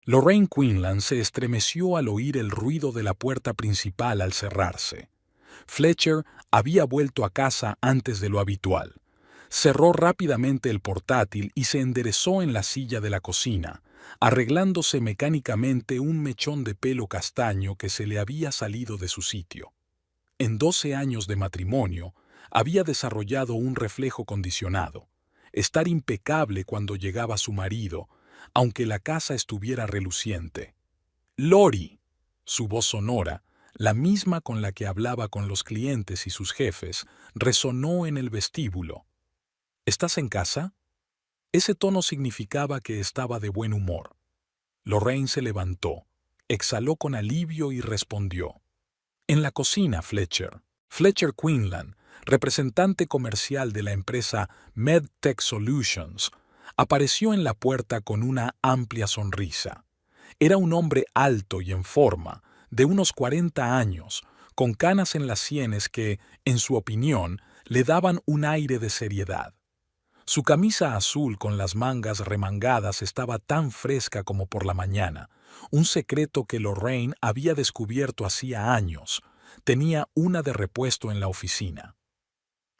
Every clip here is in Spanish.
Lorraine Quinlan se estremeció al oír el ruido de la puerta principal al cerrarse. Fletcher había vuelto a casa antes de lo habitual. Cerró rápidamente el portátil y se enderezó en la silla de la cocina, arreglándose mecánicamente un mechón de pelo castaño que se le había salido de su sitio. En 12 años de matrimonio, había desarrollado un reflejo condicionado: estar impecable cuando llegaba su marido, aunque la casa estuviera reluciente. «Lori», su voz sonora, la misma con la que hablaba con los clientes y sus jefes, resonó en el vestíbulo. «¿Estás en casa?». Ese tono significaba que estaba de buen humor. Lorraine se levantó, exhaló con alivio y respondió: «En la cocina, Fletcher». Fletcher Quinlan, representante comercial de la empresa MedTech Solutions, apareció en la puerta con una amplia sonrisa. Era un hombre alto y en forma, de unos 40 años, con canas en las sienes que, en su opinión, le daban un aire de seriedad. Su camisa azul con las mangas remangadas estaba tan fresca como por la mañana, un secreto que Lorraine había descubierto hacía años. Tenía una de repuesto en la oficina.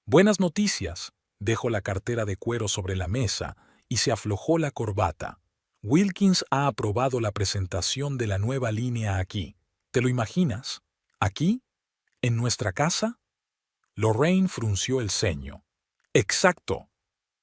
«Buenas noticias», dejó la cartera de cuero sobre la mesa y se aflojó la corbata. «Wilkins ha aprobado la presentación de la nueva línea aquí. ¿Te lo imaginas? ¿Aquí? ¿En nuestra casa?». Lorraine frunció el ceño. «Exacto».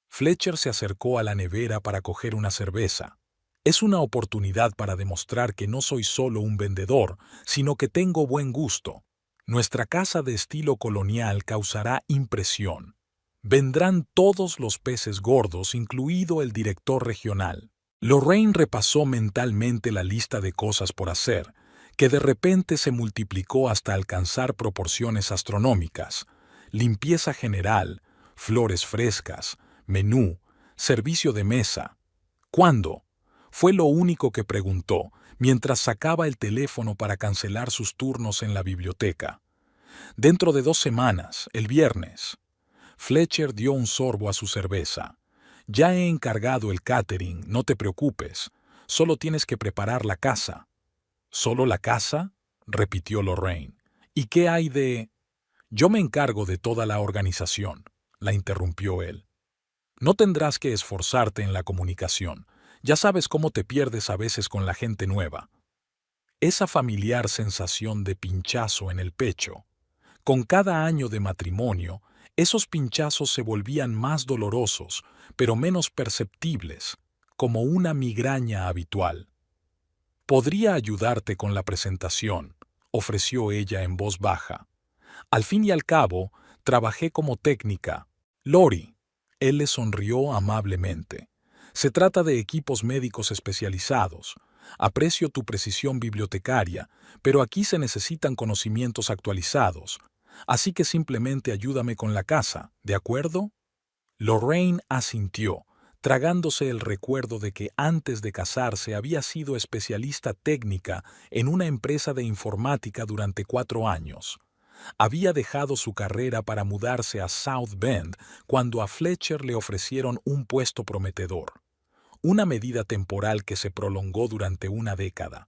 Fletcher se acercó a la nevera para coger una cerveza. «Es una oportunidad para demostrar que no soy solo un vendedor, sino que tengo buen gusto. Nuestra casa de estilo colonial causará impresión. Vendrán todos los peces gordos, incluido el director regional». Lorraine repasó mentalmente la lista de cosas por hacer, que de repente se multiplicó hasta alcanzar proporciones astronómicas: limpieza general, flores frescas, menú, servicio de mesa. «¿Cuándo?», fue lo único que preguntó, mientras sacaba el teléfono para cancelar sus turnos en la biblioteca. «Dentro de 2 semanas, el viernes». Fletcher dio un sorbo a su cerveza. «Ya he encargado el catering, no te preocupes. Solo tienes que preparar la casa». «¿Solo la casa?», repitió Lorraine. «¿Y qué hay de...?» «Yo me encargo de toda la organización», la interrumpió él. «No tendrás que esforzarte en la comunicación. Ya sabes cómo te pierdes a veces con la gente nueva». Esa familiar sensación de pinchazo en el pecho. Con cada año de matrimonio, esos pinchazos se volvían más dolorosos, pero menos perceptibles, como una migraña habitual. «Podría ayudarte con la presentación», ofreció ella en voz baja. «Al fin y al cabo, trabajé como técnica». «Lori», él le sonrió amablemente. «Se trata de equipos médicos especializados. Aprecio tu precisión bibliotecaria, pero aquí se necesitan conocimientos actualizados. Así que simplemente ayúdame con la casa, ¿de acuerdo?». Lorraine asintió, tragándose el recuerdo de que antes de casarse había sido especialista técnica en una empresa de informática durante 4 años. Había dejado su carrera para mudarse a South Bend cuando a Fletcher le ofrecieron un puesto prometedor. Una medida temporal que se prolongó durante una década.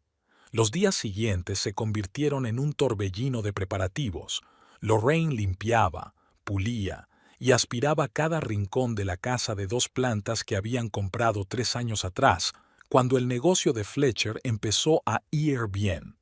Los días siguientes se convirtieron en un torbellino de preparativos. Lorraine limpiaba, pulía y aspiraba cada rincón de la casa de 2 plantas que habían comprado 3 años atrás, cuando el negocio de Fletcher empezó a ir bien.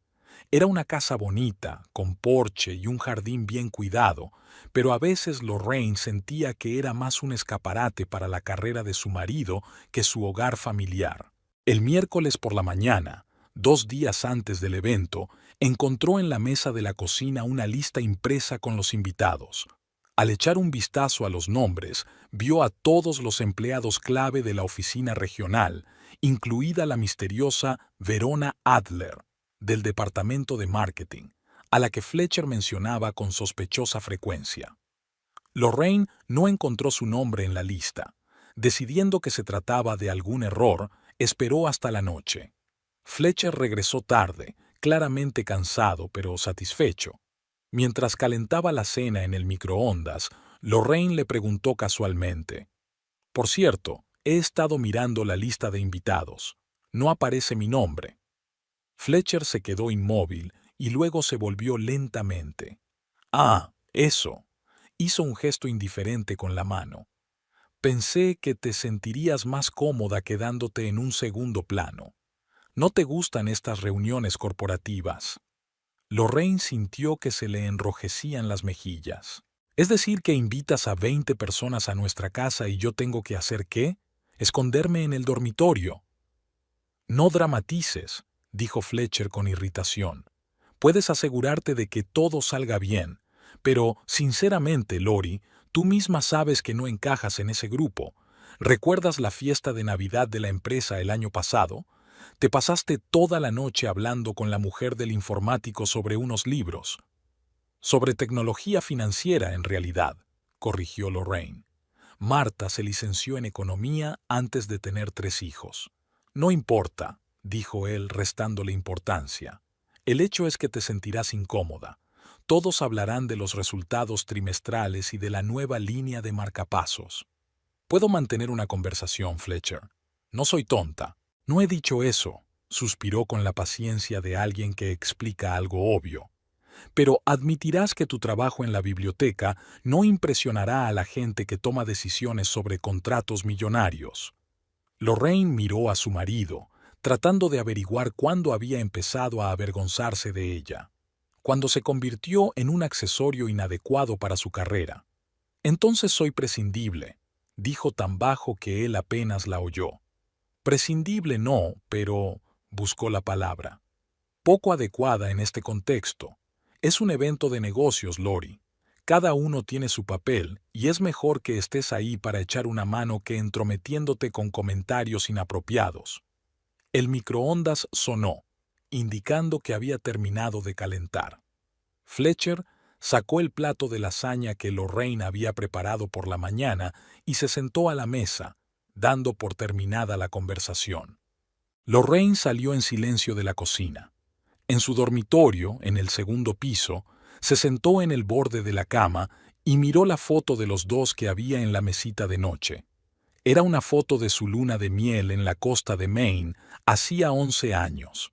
Era una casa bonita, con porche y un jardín bien cuidado, pero a veces Lorraine sentía que era más un escaparate para la carrera de su marido que su hogar familiar. El miércoles por la mañana, 2 días antes del evento, encontró en la mesa de la cocina una lista impresa con los invitados. Al echar un vistazo a los nombres, vio a todos los empleados clave de la oficina regional, incluida la misteriosa Verona Adler, del departamento de marketing, a la que Fletcher mencionaba con sospechosa frecuencia. Lorraine no encontró su nombre en la lista. Decidiendo que se trataba de algún error, esperó hasta la noche. Fletcher regresó tarde, claramente cansado pero satisfecho. Mientras calentaba la cena en el microondas, Lorraine le preguntó casualmente: «Por cierto, he estado mirando la lista de invitados. No aparece mi nombre. Fletcher se quedó inmóvil y luego se volvió lentamente. Ah, eso. Hizo un gesto indiferente con la mano. Pensé que te sentirías más cómoda quedándote en un segundo plano. ¿No te gustan estas reuniones corporativas? Lorraine sintió que se le enrojecían las mejillas. Es decir, que invitas a 20 personas a nuestra casa y yo tengo que hacer ¿qué? Esconderme en el dormitorio. No dramatices, dijo Fletcher con irritación. Puedes asegurarte de que todo salga bien, pero, sinceramente, Lori, tú misma sabes que no encajas en ese grupo. ¿Recuerdas la fiesta de Navidad de la empresa el año pasado? Te pasaste toda la noche hablando con la mujer del informático sobre unos libros. Sobre tecnología financiera, en realidad, corrigió Lorraine. Marta se licenció en economía antes de tener 3 hijos. No importa, dijo él restándole importancia. El hecho es que te sentirás incómoda. Todos hablarán de los resultados trimestrales y de la nueva línea de marcapasos. Puedo mantener una conversación, Fletcher. No soy tonta. No he dicho eso, suspiró con la paciencia de alguien que explica algo obvio. Pero admitirás que tu trabajo en la biblioteca no impresionará a la gente que toma decisiones sobre contratos millonarios. Lorraine miró a su marido, tratando de averiguar cuándo había empezado a avergonzarse de ella. Cuando se convirtió en un accesorio inadecuado para su carrera. Entonces soy prescindible, dijo tan bajo que él apenas la oyó. Prescindible no, pero buscó la palabra. Poco adecuada en este contexto. Es un evento de negocios, Lori. Cada uno tiene su papel y es mejor que estés ahí para echar una mano que entrometiéndote con comentarios inapropiados. El microondas sonó, indicando que había terminado de calentar. Fletcher sacó el plato de lasaña que Lorraine había preparado por la mañana y se sentó a la mesa, dando por terminada la conversación. Lorraine salió en silencio de la cocina. En su dormitorio, en el segundo piso, se sentó en el borde de la cama y miró la foto de los dos que había en la mesita de noche. Era una foto de su luna de miel en la costa de Maine hacía 11 años.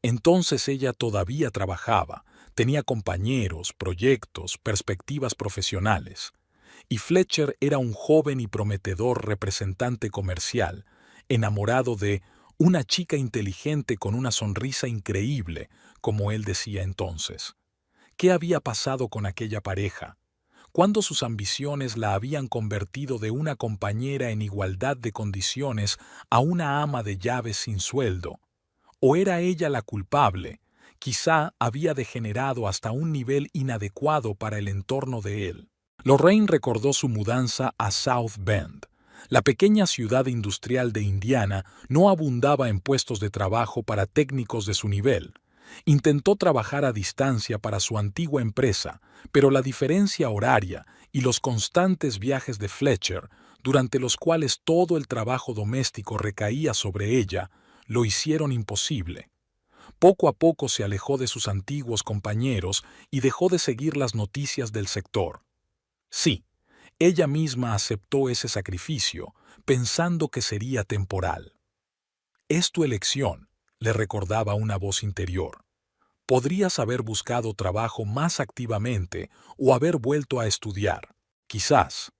Entonces ella todavía trabajaba, tenía compañeros, proyectos, perspectivas profesionales. Y Fletcher era un joven y prometedor representante comercial, enamorado de una chica inteligente con una sonrisa increíble, como él decía entonces. ¿Qué había pasado con aquella pareja? ¿Cuándo sus ambiciones la habían convertido de una compañera en igualdad de condiciones a una ama de llaves sin sueldo? ¿O era ella la culpable? Quizá había degenerado hasta un nivel inadecuado para el entorno de él. Lorraine recordó su mudanza a South Bend. La pequeña ciudad industrial de Indiana no abundaba en puestos de trabajo para técnicos de su nivel. Intentó trabajar a distancia para su antigua empresa, pero la diferencia horaria y los constantes viajes de Fletcher, durante los cuales todo el trabajo doméstico recaía sobre ella, lo hicieron imposible. Poco a poco se alejó de sus antiguos compañeros y dejó de seguir las noticias del sector. Sí, ella misma aceptó ese sacrificio, pensando que sería temporal. Es tu elección, le recordaba una voz interior. Podrías haber buscado trabajo más activamente o haber vuelto a estudiar, quizás.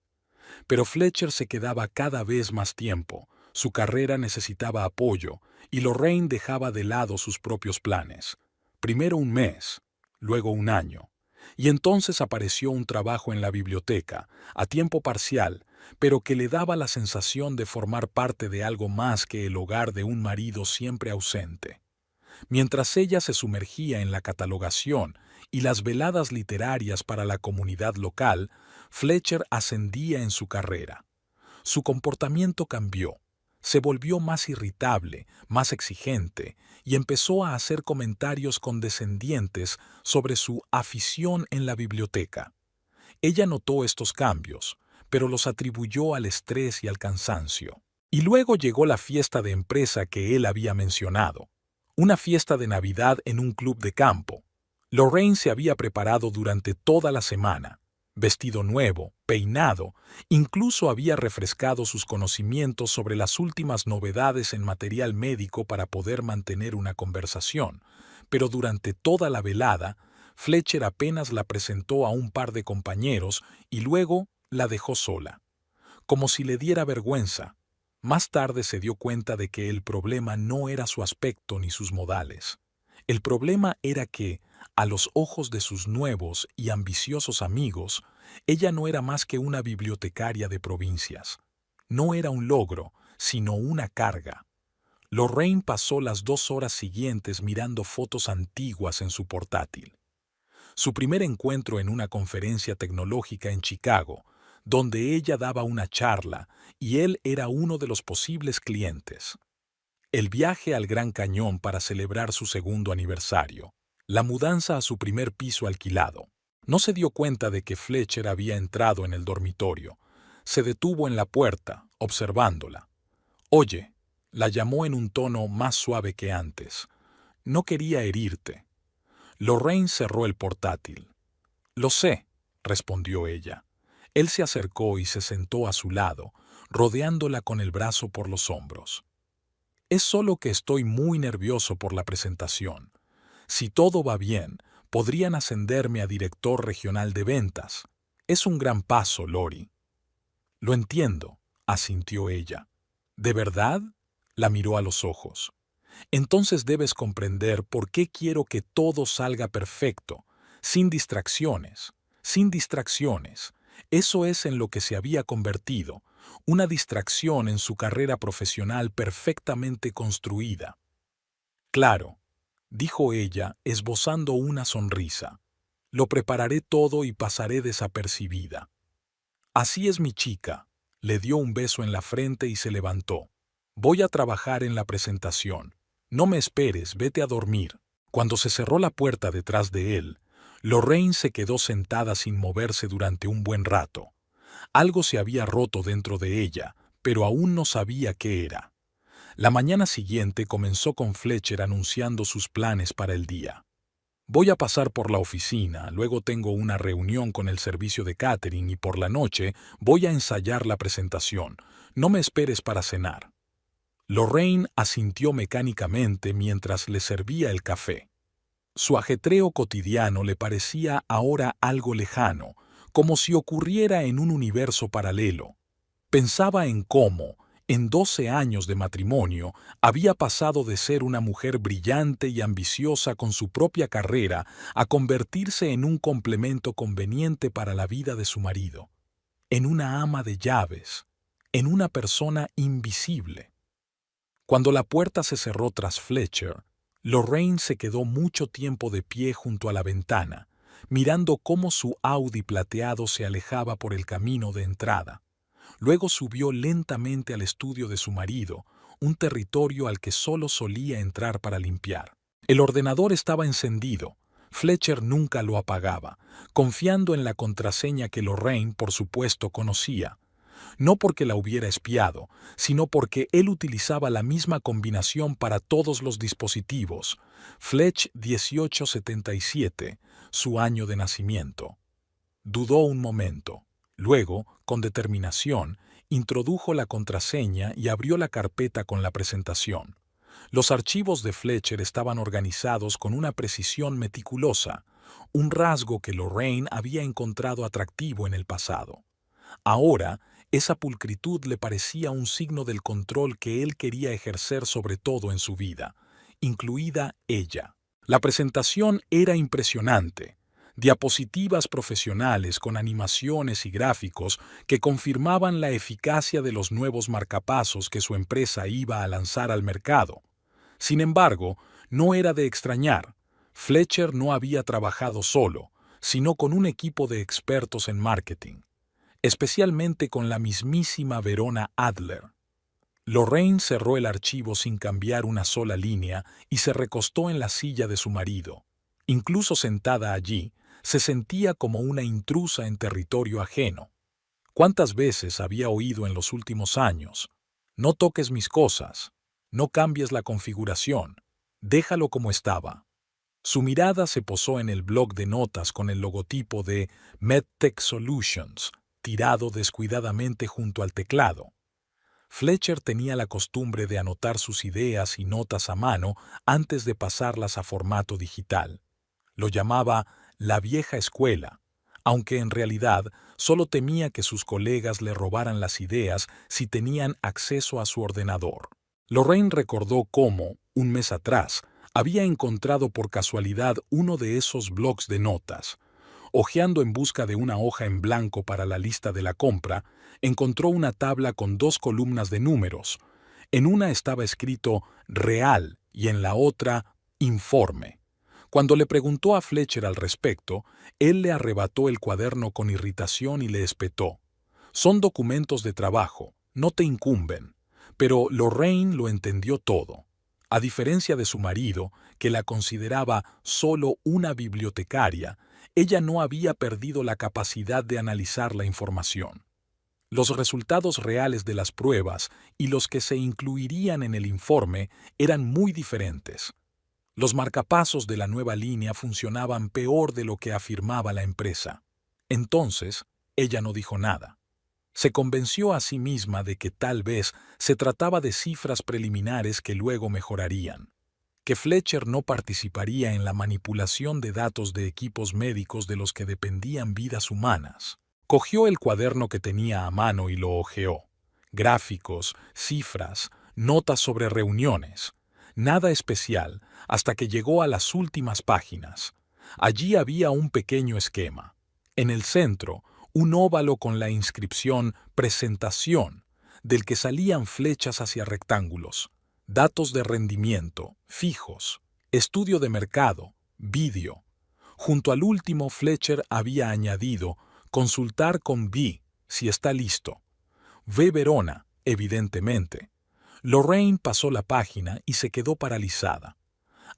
Pero Fletcher se quedaba cada vez más tiempo, su carrera necesitaba apoyo y Lorraine dejaba de lado sus propios planes. Primero un mes, luego un año. Y entonces apareció un trabajo en la biblioteca, a tiempo parcial, pero que le daba la sensación de formar parte de algo más que el hogar de un marido siempre ausente. Mientras ella se sumergía en la catalogación y las veladas literarias para la comunidad local, Fletcher ascendía en su carrera. Su comportamiento cambió. Se volvió más irritable, más exigente, y empezó a hacer comentarios condescendientes sobre su afición en la biblioteca. Ella notó estos cambios, pero los atribuyó al estrés y al cansancio. Y luego llegó la fiesta de empresa que él había mencionado, una fiesta de Navidad en un club de campo. Lorraine se había preparado durante toda la semana. Vestido nuevo, peinado, incluso había refrescado sus conocimientos sobre las últimas novedades en material médico para poder mantener una conversación, pero durante toda la velada, Fletcher apenas la presentó a un par de compañeros y luego la dejó sola, como si le diera vergüenza. Más tarde se dio cuenta de que el problema no era su aspecto ni sus modales. El problema era que, a los ojos de sus nuevos y ambiciosos amigos, ella no era más que una bibliotecaria de provincias. No era un logro, sino una carga. Lorraine pasó las 2 horas siguientes mirando fotos antiguas en su portátil. Su primer encuentro en una conferencia tecnológica en Chicago, donde ella daba una charla y él era uno de los posibles clientes. El viaje al Gran Cañón para celebrar su segundo aniversario. La mudanza a su primer piso alquilado. No se dio cuenta de que Fletcher había entrado en el dormitorio. Se detuvo en la puerta, observándola. «Oye», la llamó en un tono más suave que antes. «No quería herirte». Lorraine cerró el portátil. «Lo sé», respondió ella. Él se acercó y se sentó a su lado, rodeándola con el brazo por los hombros. «Es solo que estoy muy nervioso por la presentación. Si todo va bien, podrían ascenderme a director regional de ventas. Es un gran paso, Lori». «Lo entiendo», asintió ella. «¿De verdad?», la miró a los ojos. «Entonces debes comprender por qué quiero que todo salga perfecto, sin distracciones, sin distracciones». Eso es en lo que se había convertido, una distracción en su carrera profesional perfectamente construida. «Claro», dijo ella, esbozando una sonrisa. «Lo prepararé todo y pasaré desapercibida». «Así es mi chica», le dio un beso en la frente y se levantó. «Voy a trabajar en la presentación. No me esperes, vete a dormir». Cuando se cerró la puerta detrás de él, Lorraine se quedó sentada sin moverse durante un buen rato. Algo se había roto dentro de ella, pero aún no sabía qué era. La mañana siguiente comenzó con Fletcher anunciando sus planes para el día. «Voy a pasar por la oficina, luego tengo una reunión con el servicio de catering y por la noche voy a ensayar la presentación. No me esperes para cenar». Lorraine asintió mecánicamente mientras le servía el café. Su ajetreo cotidiano le parecía ahora algo lejano, como si ocurriera en un universo paralelo. Pensaba en cómo, en 12 años de matrimonio, había pasado de ser una mujer brillante y ambiciosa con su propia carrera a convertirse en un complemento conveniente para la vida de su marido, en una ama de llaves, en una persona invisible. Cuando la puerta se cerró tras Fletcher, Lorraine se quedó mucho tiempo de pie junto a la ventana, mirando cómo su Audi plateado se alejaba por el camino de entrada. Luego subió lentamente al estudio de su marido, un territorio al que solo solía entrar para limpiar. El ordenador estaba encendido. Fletcher nunca lo apagaba, confiando en la contraseña que Lorraine, por supuesto, conocía. No porque la hubiera espiado, sino porque él utilizaba la misma combinación para todos los dispositivos. Fletch 1877, su año de nacimiento. Dudó un momento. Luego, con determinación, introdujo la contraseña y abrió la carpeta con la presentación. Los archivos de Fletcher estaban organizados con una precisión meticulosa, un rasgo que Lorraine había encontrado atractivo en el pasado. Ahora, esa pulcritud le parecía un signo del control que él quería ejercer sobre todo en su vida, incluida ella. La presentación era impresionante. Diapositivas profesionales con animaciones y gráficos que confirmaban la eficacia de los nuevos marcapasos que su empresa iba a lanzar al mercado. Sin embargo, no era de extrañar. Fletcher no había trabajado solo, sino con un equipo de expertos en marketing, especialmente con la mismísima Verona Adler. Lorraine cerró el archivo sin cambiar una sola línea y se recostó en la silla de su marido. Incluso sentada allí, se sentía como una intrusa en territorio ajeno. ¿Cuántas veces había oído en los últimos años? «No toques mis cosas, no cambies la configuración, déjalo como estaba»? Su mirada se posó en el bloc de notas con el logotipo de MedTech Solutions, tirado descuidadamente junto al teclado. Fletcher tenía la costumbre de anotar sus ideas y notas a mano antes de pasarlas a formato digital. Lo llamaba la vieja escuela, aunque en realidad solo temía que sus colegas le robaran las ideas si tenían acceso a su ordenador. Lorraine recordó cómo, un mes atrás, había encontrado por casualidad uno de esos blocs de notas. Hojeando en busca de una hoja en blanco para la lista de la compra, encontró una tabla con 2 columnas de números. En una estaba escrito «Real» y en la otra «Informe». Cuando le preguntó a Fletcher al respecto, él le arrebató el cuaderno con irritación y le espetó. «Son documentos de trabajo, no te incumben». Pero Lorraine lo entendió todo. A diferencia de su marido, que la consideraba solo una bibliotecaria, ella no había perdido la capacidad de analizar la información. Los resultados reales de las pruebas y los que se incluirían en el informe eran muy diferentes. Los marcapasos de la nueva línea funcionaban peor de lo que afirmaba la empresa. Entonces, ella no dijo nada. Se convenció a sí misma de que tal vez se trataba de cifras preliminares que luego mejorarían, que Fletcher no participaría en la manipulación de datos de equipos médicos de los que dependían vidas humanas. Cogió el cuaderno que tenía a mano y lo hojeó. Gráficos, cifras, notas sobre reuniones. Nada especial hasta que llegó a las últimas páginas. Allí había un pequeño esquema. En el centro, un óvalo con la inscripción «Presentación», del que salían flechas hacia rectángulos, datos de rendimiento, fijos, estudio de mercado, vídeo. Junto al último, Fletcher había añadido «Consultar con V, si está listo». V. Verona, evidentemente. Lorraine pasó la página y se quedó paralizada.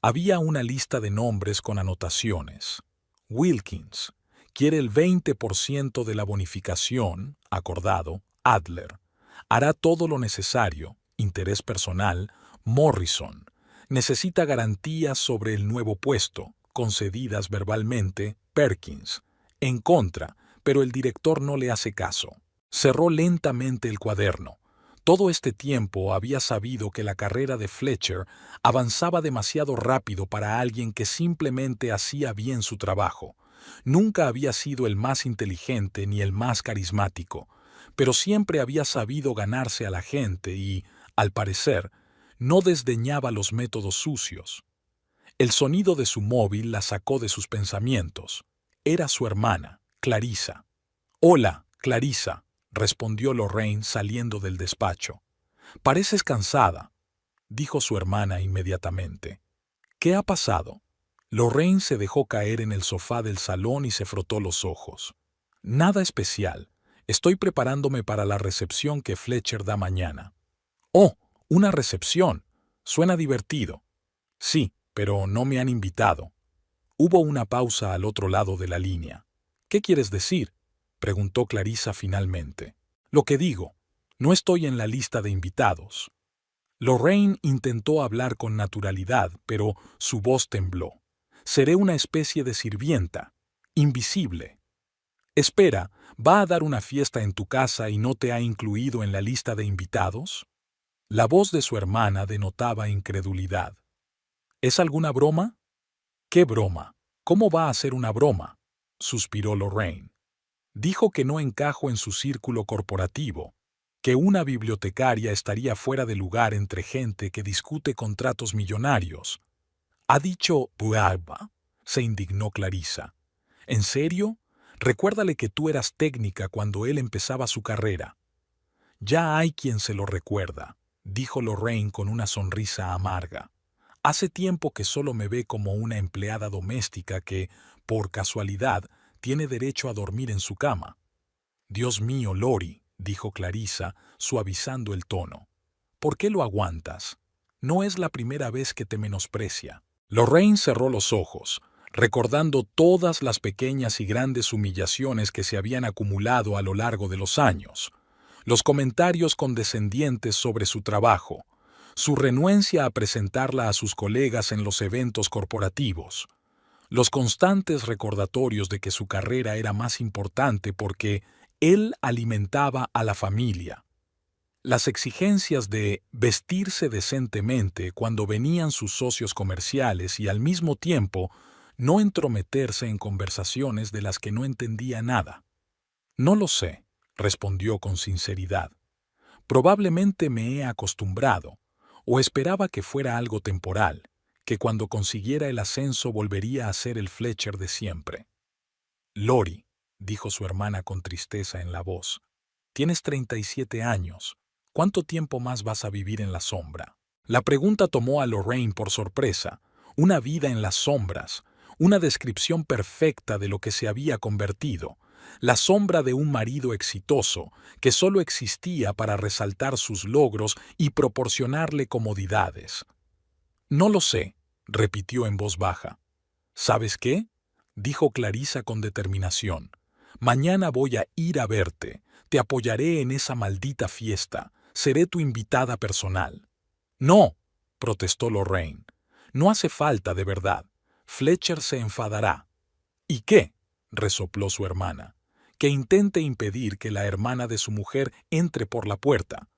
Había una lista de nombres con anotaciones. Wilkins quiere el 20% de la bonificación, acordado, Adler. Hará todo lo necesario, interés personal, Morrison. Necesita garantías sobre el nuevo puesto, concedidas verbalmente, Perkins. En contra, pero el director no le hace caso. Cerró lentamente el cuaderno. Todo este tiempo había sabido que la carrera de Fletcher avanzaba demasiado rápido para alguien que simplemente hacía bien su trabajo. Nunca había sido el más inteligente ni el más carismático, pero siempre había sabido ganarse a la gente y, al parecer, no desdeñaba los métodos sucios. El sonido de su móvil la sacó de sus pensamientos. Era su hermana, Clarissa. «Hola, Clarissa», respondió Lorraine saliendo del despacho. «Pareces cansada», dijo su hermana inmediatamente. «¿Qué ha pasado?» Lorraine se dejó caer en el sofá del salón y se frotó los ojos. «Nada especial. Estoy preparándome para la recepción que Fletcher da mañana». «Oh, una recepción. Suena divertido». «Sí, pero no me han invitado». Hubo una pausa al otro lado de la línea. «¿Qué quieres decir?», preguntó Clarissa finalmente. «Lo que digo. No estoy en la lista de invitados». Lorraine intentó hablar con naturalidad, pero su voz tembló. «Seré una especie de sirvienta, invisible». «Espera, ¿va a dar una fiesta en tu casa y no te ha incluido en la lista de invitados?» La voz de su hermana denotaba incredulidad. «¿Es alguna broma?» «¿Qué broma? ¿Cómo va a ser una broma?», suspiró Lorraine. «Dijo que no encajo en su círculo corporativo, que una bibliotecaria estaría fuera de lugar entre gente que discute contratos millonarios». «¿Ha dicho Buarba?», se indignó Clarissa. «¿En serio? Recuérdale que tú eras técnica cuando él empezaba su carrera». «Ya hay quien se lo recuerda», dijo Lorraine con una sonrisa amarga. «Hace tiempo que solo me ve como una empleada doméstica que, por casualidad, tiene derecho a dormir en su cama». «Dios mío, Lori», dijo Clarissa, suavizando el tono. «¿Por qué lo aguantas? No es la primera vez que te menosprecia». Lorraine cerró los ojos, recordando todas las pequeñas y grandes humillaciones que se habían acumulado a lo largo de los años. Los comentarios condescendientes sobre su trabajo, su renuencia a presentarla a sus colegas en los eventos corporativos, Los constantes recordatorios de que su carrera era más importante porque él alimentaba a la familia. Las exigencias de vestirse decentemente cuando venían sus socios comerciales y al mismo tiempo no entrometerse en conversaciones de las que no entendía nada. No lo sé, respondió con sinceridad. Probablemente me he acostumbrado, o esperaba que fuera algo temporal, que cuando consiguiera el ascenso volvería a ser el Fletcher de siempre. Lori, dijo su hermana con tristeza en la voz, tienes 37 años. ¿Cuánto tiempo más vas a vivir en la sombra? La pregunta tomó a Lorraine por sorpresa. Una vida en las sombras, una descripción perfecta de lo que se había convertido, la sombra de un marido exitoso que solo existía para resaltar sus logros y proporcionarle comodidades. No lo sé, repitió en voz baja. ¿Sabes qué? Dijo Clarissa con determinación. Mañana voy a ir a verte. Te apoyaré en esa maldita fiesta. Seré tu invitada personal. No, protestó Lorraine. No hace falta, de verdad. Fletcher se enfadará. ¿Y qué? Resopló su hermana. Que intente impedir que la hermana de su mujer entre por la puerta.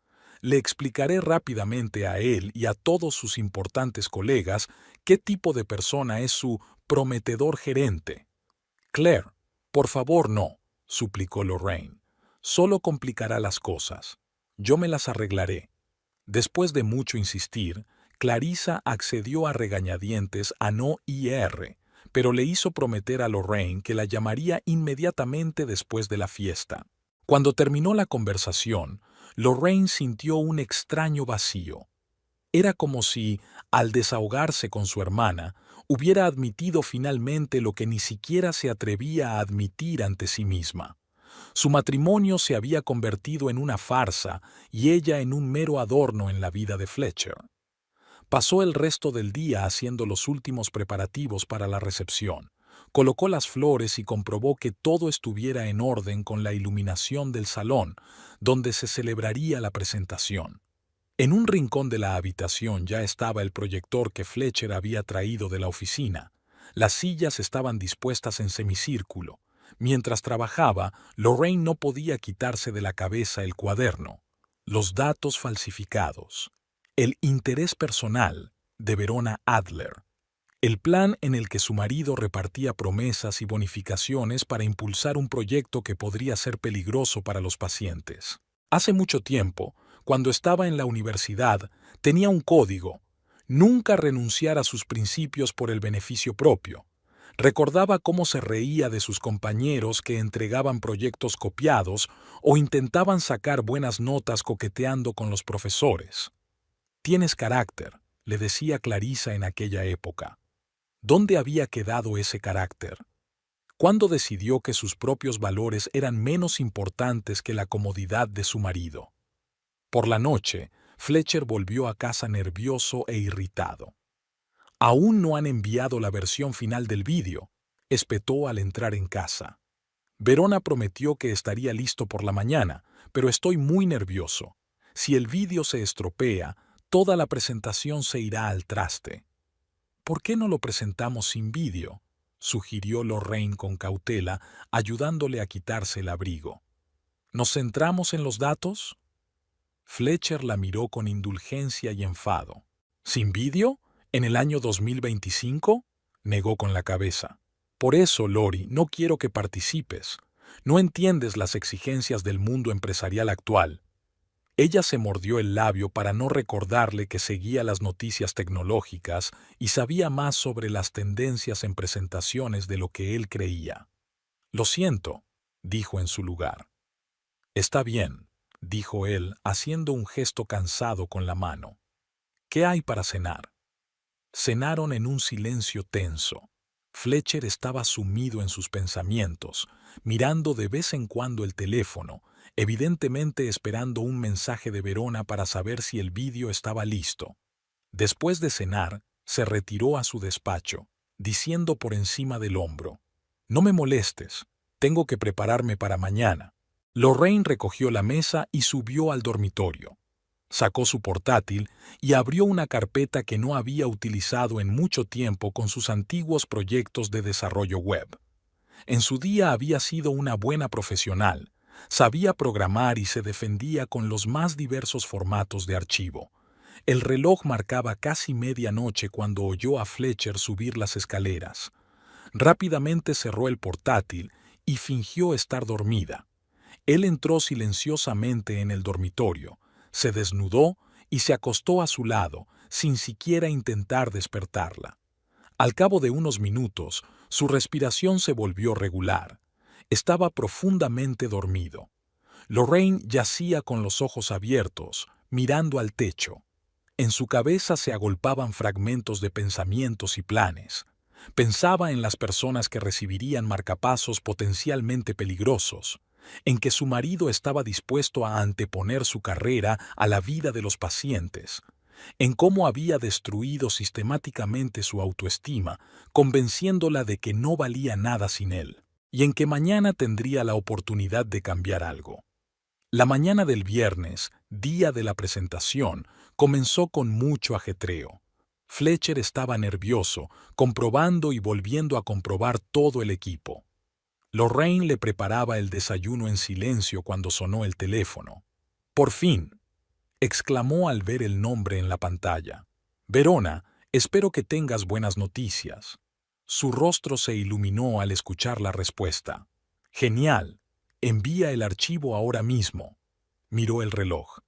Le explicaré rápidamente a él y a todos sus importantes colegas qué tipo de persona es su prometedor gerente. Claire, por favor no, suplicó Lorraine. Solo complicará las cosas. Yo me las arreglaré. Después de mucho insistir, Clarissa accedió a regañadientes a no ir, pero le hizo prometer a Lorraine que la llamaría inmediatamente después de la fiesta. Cuando terminó la conversación, Lorraine sintió un extraño vacío. Era como si, al desahogarse con su hermana, hubiera admitido finalmente lo que ni siquiera se atrevía a admitir ante sí misma. Su matrimonio se había convertido en una farsa y ella en un mero adorno en la vida de Fletcher. Pasó el resto del día haciendo los últimos preparativos para la recepción. Colocó las flores y comprobó que todo estuviera en orden con la iluminación del salón, donde se celebraría la presentación. En un rincón de la habitación ya estaba el proyector que Fletcher había traído de la oficina. Las sillas estaban dispuestas en semicírculo. Mientras trabajaba, Lorraine no podía quitarse de la cabeza el cuaderno. Los datos falsificados. El interés personal de Verona Adler. El plan en el que su marido repartía promesas y bonificaciones para impulsar un proyecto que podría ser peligroso para los pacientes. Hace mucho tiempo, cuando estaba en la universidad, tenía un código: nunca renunciar a sus principios por el beneficio propio. Recordaba cómo se reía de sus compañeros que entregaban proyectos copiados o intentaban sacar buenas notas coqueteando con los profesores. Tienes carácter, le decía Clarissa en aquella época. ¿Dónde había quedado ese carácter? ¿Cuándo decidió que sus propios valores eran menos importantes que la comodidad de su marido? Por la noche, Fletcher volvió a casa nervioso e irritado. «Aún no han enviado la versión final del vídeo», espetó al entrar en casa. «Verona prometió que estaría listo por la mañana, pero estoy muy nervioso. Si el vídeo se estropea, toda la presentación se irá al traste». «¿Por qué no lo presentamos sin vídeo?», sugirió Lorraine con cautela, ayudándole a quitarse el abrigo. «¿Nos centramos en los datos?». Fletcher la miró con indulgencia y enfado. «¿Sin vídeo? ¿En el año 2025? Negó con la cabeza. «Por eso, Lori, no quiero que participes. No entiendes las exigencias del mundo empresarial actual». Ella se mordió el labio para no recordarle que seguía las noticias tecnológicas y sabía más sobre las tendencias en presentaciones de lo que él creía. «Lo siento», dijo en su lugar. «Está bien», dijo él, haciendo un gesto cansado con la mano. «¿Qué hay para cenar?». Cenaron en un silencio tenso. Fletcher estaba sumido en sus pensamientos, mirando de vez en cuando el teléfono, evidentemente esperando un mensaje de Verona para saber si el vídeo estaba listo. Después de cenar, se retiró a su despacho, diciendo por encima del hombro: «No me molestes, tengo que prepararme para mañana». Lorraine recogió la mesa y subió al dormitorio. Sacó su portátil y abrió una carpeta que no había utilizado en mucho tiempo con sus antiguos proyectos de desarrollo web. En su día había sido una buena profesional, sabía programar y se defendía con los más diversos formatos de archivo. El reloj marcaba casi medianoche cuando oyó a Fletcher subir las escaleras. Rápidamente cerró el portátil y fingió estar dormida. Él entró silenciosamente en el dormitorio, se desnudó y se acostó a su lado, sin siquiera intentar despertarla. Al cabo de unos minutos, su respiración se volvió regular. Estaba profundamente dormido. Lorraine yacía con los ojos abiertos, mirando al techo. En su cabeza se agolpaban fragmentos de pensamientos y planes. Pensaba en las personas que recibirían marcapasos potencialmente peligrosos, en que su marido estaba dispuesto a anteponer su carrera a la vida de los pacientes, en cómo había destruido sistemáticamente su autoestima, convenciéndola de que no valía nada sin él, y en que mañana tendría la oportunidad de cambiar algo. La mañana del viernes, día de la presentación, comenzó con mucho ajetreo. Fletcher estaba nervioso, comprobando y volviendo a comprobar todo el equipo. Lorraine le preparaba el desayuno en silencio cuando sonó el teléfono. «Por fin», exclamó al ver el nombre en la pantalla. «Verona, espero que tengas buenas noticias». Su rostro se iluminó al escuchar la respuesta. «Genial. Envía el archivo ahora mismo». Miró el reloj.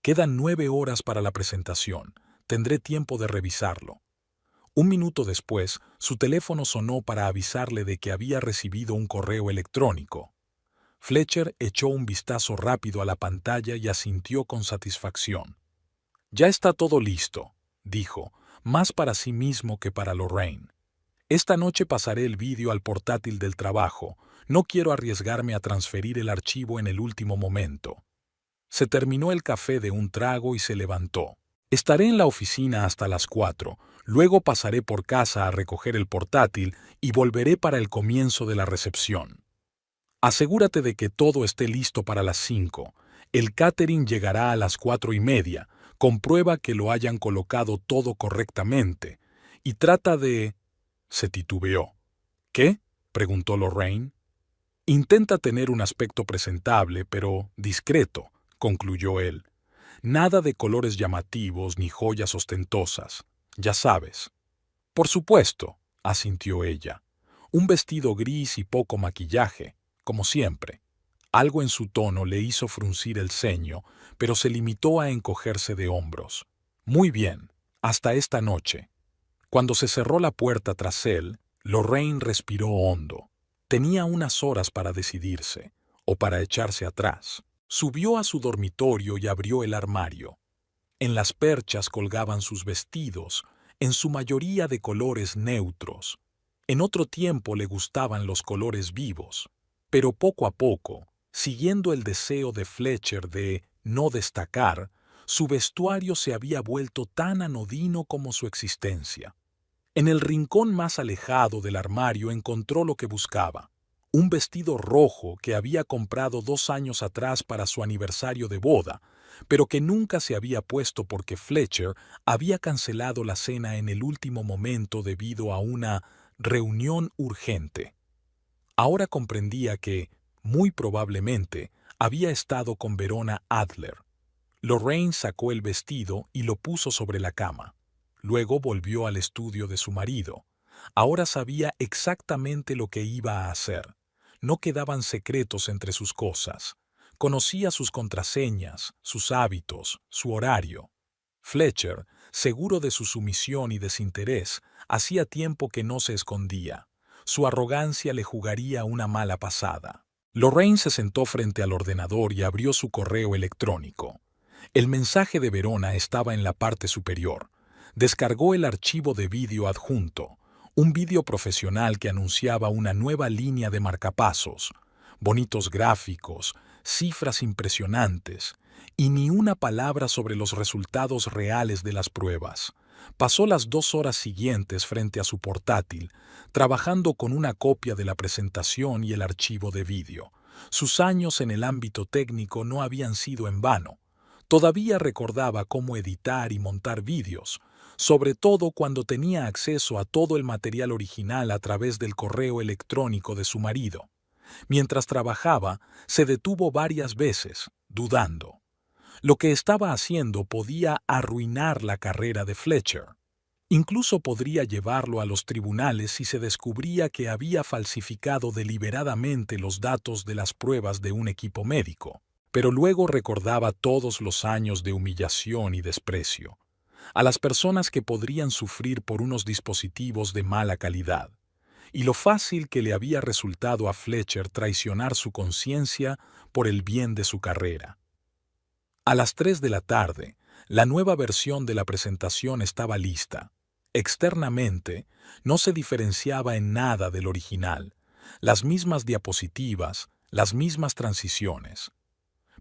«Quedan 9 horas para la presentación. Tendré tiempo de revisarlo». Un minuto después, su teléfono sonó para avisarle de que había recibido un correo electrónico. Fletcher echó un vistazo rápido a la pantalla y asintió con satisfacción. «Ya está todo listo», dijo, más para sí mismo que para Lorraine. «Esta noche pasaré el vídeo al portátil del trabajo. No quiero arriesgarme a transferir el archivo en el último momento». Se terminó el café de un trago y se levantó. «Estaré en la oficina hasta las 4, luego pasaré por casa a recoger el portátil y volveré para el comienzo de la recepción. Asegúrate de que todo esté listo para las 5. El catering llegará a las 4:30. Comprueba que lo hayan colocado todo correctamente. Y trata de...» Se titubeó. «¿Qué?», preguntó Lorraine. «Intenta tener un aspecto presentable, pero discreto», concluyó él. «Nada de colores llamativos ni joyas ostentosas. Ya sabes». «Por supuesto», asintió ella. «Un vestido gris y poco maquillaje, como siempre». Algo en su tono le hizo fruncir el ceño, pero se limitó a encogerse de hombros. «Muy bien, hasta esta noche». Cuando se cerró la puerta tras él, Lorraine respiró hondo. Tenía unas horas para decidirse, o para echarse atrás. Subió a su dormitorio y abrió el armario. En las perchas colgaban sus vestidos, en su mayoría de colores neutros. En otro tiempo le gustaban los colores vivos, pero poco a poco, siguiendo el deseo de Fletcher de no destacar, su vestuario se había vuelto tan anodino como su existencia. En el rincón más alejado del armario encontró lo que buscaba: un vestido rojo que había comprado 2 años atrás para su aniversario de boda, pero que nunca se había puesto porque Fletcher había cancelado la cena en el último momento debido a una reunión urgente. Ahora comprendía que, muy probablemente, había estado con Verona Adler. Lorraine sacó el vestido y lo puso sobre la cama. Luego volvió al estudio de su marido. Ahora sabía exactamente lo que iba a hacer. No quedaban secretos entre sus cosas. Conocía sus contraseñas, sus hábitos, su horario. Fletcher, seguro de su sumisión y desinterés, hacía tiempo que no se escondía. Su arrogancia le jugaría una mala pasada. Lorraine se sentó frente al ordenador y abrió su correo electrónico. El mensaje de Verona estaba en la parte superior. Descargó el archivo de vídeo adjunto, un vídeo profesional que anunciaba una nueva línea de marcapasos, bonitos gráficos, cifras impresionantes, y ni una palabra sobre los resultados reales de las pruebas. Pasó las 2 horas siguientes frente a su portátil, trabajando con una copia de la presentación y el archivo de vídeo. Sus años en el ámbito técnico no habían sido en vano. Todavía recordaba cómo editar y montar vídeos, sobre todo cuando tenía acceso a todo el material original a través del correo electrónico de su marido. Mientras trabajaba, se detuvo varias veces, dudando. Lo que estaba haciendo podía arruinar la carrera de Fletcher. Incluso podría llevarlo a los tribunales si se descubría que había falsificado deliberadamente los datos de las pruebas de un equipo médico. Pero luego recordaba todos los años de humillación y desprecio, a las personas que podrían sufrir por unos dispositivos de mala calidad, y lo fácil que le había resultado a Fletcher traicionar su conciencia por el bien de su carrera. A las 3 de la tarde, la nueva versión de la presentación estaba lista. Externamente, no se diferenciaba en nada del original, las mismas diapositivas, las mismas transiciones.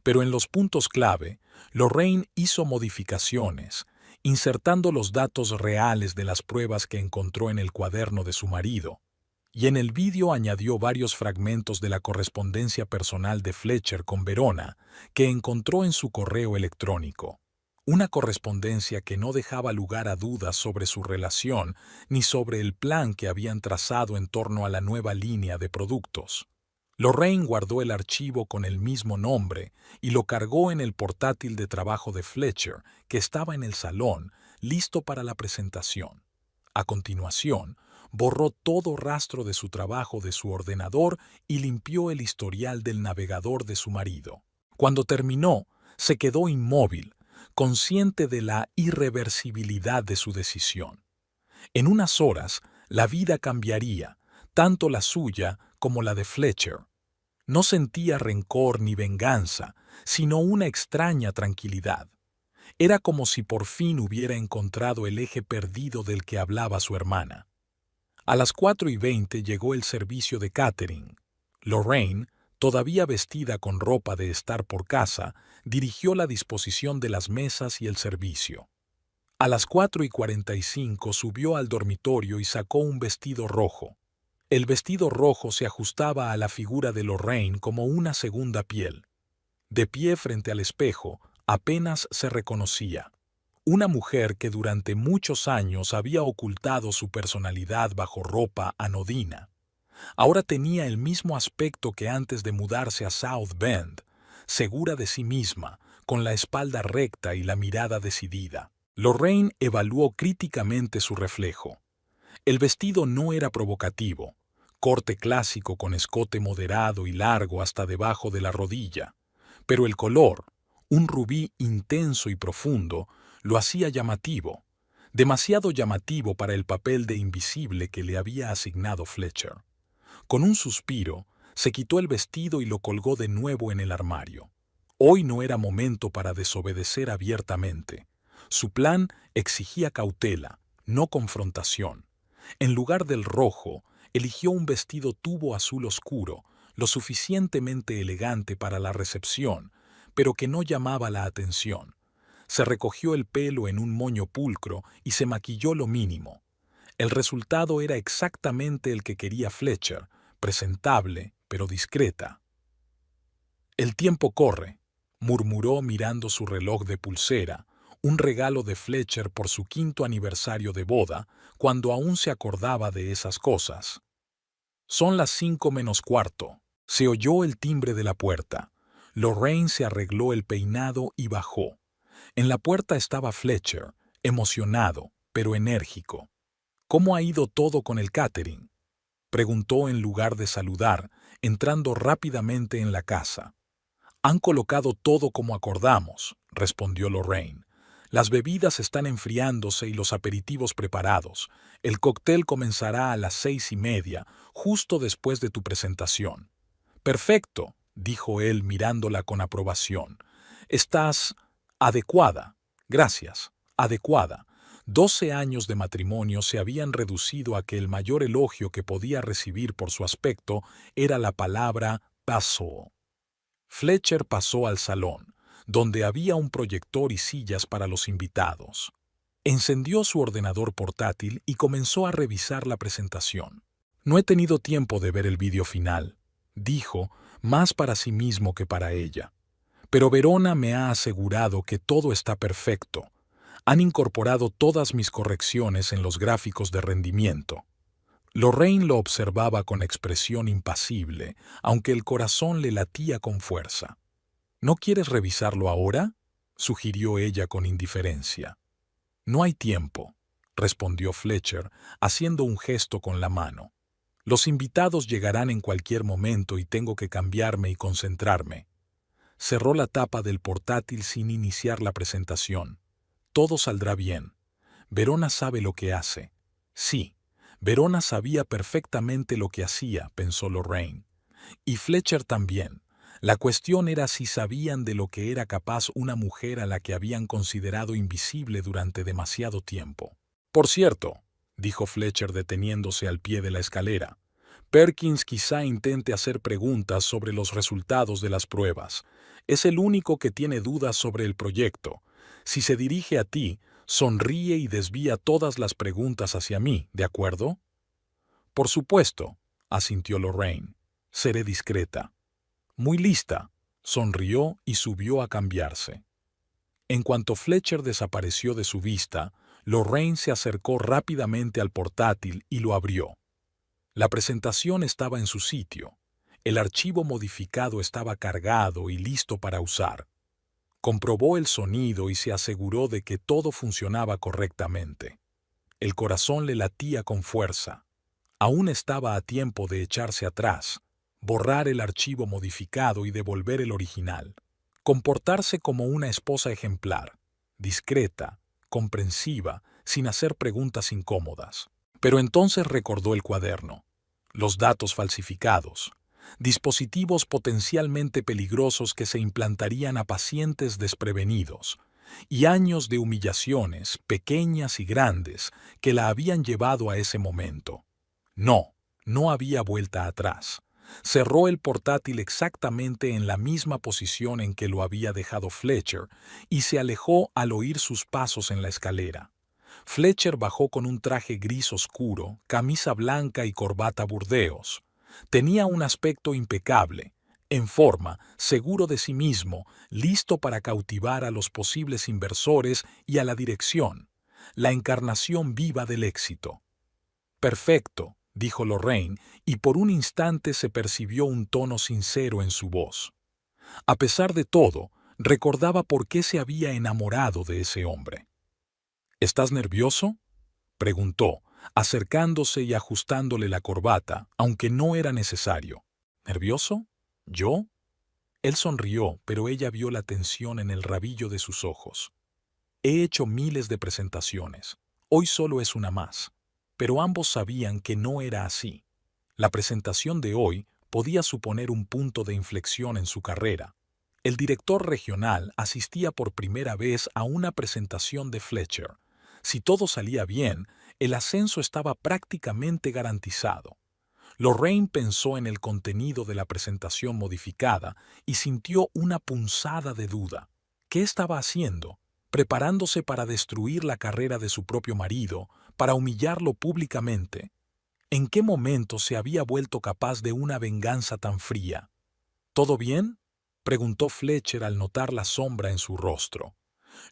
Pero en los puntos clave, Lorraine hizo modificaciones, insertando los datos reales de las pruebas que encontró en el cuaderno de su marido, y en el vídeo añadió varios fragmentos de la correspondencia personal de Fletcher con Verona que encontró en su correo electrónico. Una correspondencia que no dejaba lugar a dudas sobre su relación ni sobre el plan que habían trazado en torno a la nueva línea de productos. Lorraine guardó el archivo con el mismo nombre y lo cargó en el portátil de trabajo de Fletcher, que estaba en el salón, listo para la presentación. A continuación, borró todo rastro de su trabajo de su ordenador y limpió el historial del navegador de su marido. Cuando terminó, se quedó inmóvil, consciente de la irreversibilidad de su decisión. En unas horas, la vida cambiaría, tanto la suya como la de Fletcher. No sentía rencor ni venganza, sino una extraña tranquilidad. Era como si por fin hubiera encontrado el eje perdido del que hablaba su hermana. A las 4:20 llegó el servicio de catering. Lorraine, todavía vestida con ropa de estar por casa, dirigió la disposición de las mesas y el servicio. A las 4:45 subió al dormitorio y sacó un vestido rojo. El vestido rojo se ajustaba a la figura de Lorraine como una segunda piel. De pie frente al espejo, apenas se reconocía. Una mujer que durante muchos años había ocultado su personalidad bajo ropa anodina. Ahora tenía el mismo aspecto que antes de mudarse a South Bend, segura de sí misma, con la espalda recta y la mirada decidida. Lorraine evaluó críticamente su reflejo. El vestido no era provocativo, corte clásico con escote moderado y largo hasta debajo de la rodilla, pero el color, un rubí intenso y profundo, lo hacía llamativo, demasiado llamativo para el papel de invisible que le había asignado Fletcher. Con un suspiro, se quitó el vestido y lo colgó de nuevo en el armario. Hoy no era momento para desobedecer abiertamente. Su plan exigía cautela, no confrontación. En lugar del rojo, eligió un vestido tubo azul oscuro, lo suficientemente elegante para la recepción, pero que no llamaba la atención. Se recogió el pelo en un moño pulcro y se maquilló lo mínimo. El resultado era exactamente el que quería Fletcher, presentable, pero discreta. «El tiempo corre», murmuró mirando su reloj de pulsera, un regalo de Fletcher por su 5º aniversario de boda, cuando aún se acordaba de esas cosas. Son las 5:45. Se oyó el timbre de la puerta. Lorraine se arregló el peinado y bajó. En la puerta estaba Fletcher, emocionado, pero enérgico. «¿Cómo ha ido todo con el catering?», preguntó en lugar de saludar, entrando rápidamente en la casa. «Han colocado todo como acordamos», respondió Lorraine. «Las bebidas están enfriándose y los aperitivos preparados. El cóctel comenzará a las 6:30, justo después de tu presentación». «Perfecto», dijo él mirándola con aprobación. «Estás adecuada. Gracias. Adecuada». 12 años de matrimonio se habían reducido a que el mayor elogio que podía recibir por su aspecto era la palabra «pasó». Fletcher pasó al salón, donde había un proyector y sillas para los invitados. Encendió su ordenador portátil y comenzó a revisar la presentación. «No he tenido tiempo de ver el vídeo final», dijo, más para sí mismo que para ella. Pero Verona me ha asegurado que todo está perfecto. Han incorporado todas mis correcciones en los gráficos de rendimiento. Lorraine lo observaba con expresión impasible, aunque el corazón le latía con fuerza. ¿No quieres revisarlo ahora?, sugirió ella con indiferencia. No hay tiempo, respondió Fletcher, haciendo un gesto con la mano. Los invitados llegarán en cualquier momento y tengo que cambiarme y concentrarme. Cerró la tapa del portátil sin iniciar la presentación. Todo saldrá bien. Verona sabe lo que hace. Sí, Verona sabía perfectamente lo que hacía, pensó Lorraine. Y Fletcher también. La cuestión era si sabían de lo que era capaz una mujer a la que habían considerado invisible durante demasiado tiempo. Por cierto, dijo Fletcher deteniéndose al pie de la escalera, Perkins quizá intente hacer preguntas sobre los resultados de las pruebas. Es el único que tiene dudas sobre el proyecto. Si se dirige a ti, sonríe y desvía todas las preguntas hacia mí, ¿de acuerdo? Por supuesto, asintió Lorraine. Seré discreta. Muy lista, sonrió y subió a cambiarse. En cuanto Fletcher desapareció de su vista, Lorraine se acercó rápidamente al portátil y lo abrió. La presentación estaba en su sitio. El archivo modificado estaba cargado y listo para usar. Comprobó el sonido y se aseguró de que todo funcionaba correctamente. El corazón le latía con fuerza. Aún estaba a tiempo de echarse atrás, borrar el archivo modificado y devolver el original. Comportarse como una esposa ejemplar, discreta, comprensiva, sin hacer preguntas incómodas. Pero entonces recordó el cuaderno, los datos falsificados, dispositivos potencialmente peligrosos que se implantarían a pacientes desprevenidos, y años de humillaciones, pequeñas y grandes, que la habían llevado a ese momento. No había vuelta atrás. Cerró el portátil exactamente en la misma posición en que lo había dejado Fletcher y se alejó al oír sus pasos en la escalera. Fletcher bajó con un traje gris oscuro, camisa blanca y corbata burdeos. Tenía un aspecto impecable, en forma, seguro de sí mismo, listo para cautivar a los posibles inversores y a la dirección, la encarnación viva del éxito. Perfecto, dijo Lorraine, y por un instante se percibió un tono sincero en su voz. A pesar de todo, recordaba por qué se había enamorado de ese hombre. ¿Estás nervioso?, preguntó, acercándose y ajustándole la corbata, aunque no era necesario. ¿Nervioso? ¿Yo? Él sonrió, pero ella vio la tensión en el rabillo de sus ojos. He hecho miles de presentaciones. Hoy solo es una más. Pero ambos sabían que no era así. La presentación de hoy podía suponer un punto de inflexión en su carrera. El director regional asistía por primera vez a una presentación de Fletcher. Si todo salía bien, el ascenso estaba prácticamente garantizado. Lorraine pensó en el contenido de la presentación modificada y sintió una punzada de duda. ¿Qué estaba haciendo? ¿Preparándose para destruir la carrera de su propio marido, para humillarlo públicamente? ¿En qué momento se había vuelto capaz de una venganza tan fría? ¿Todo bien?, preguntó Fletcher al notar la sombra en su rostro.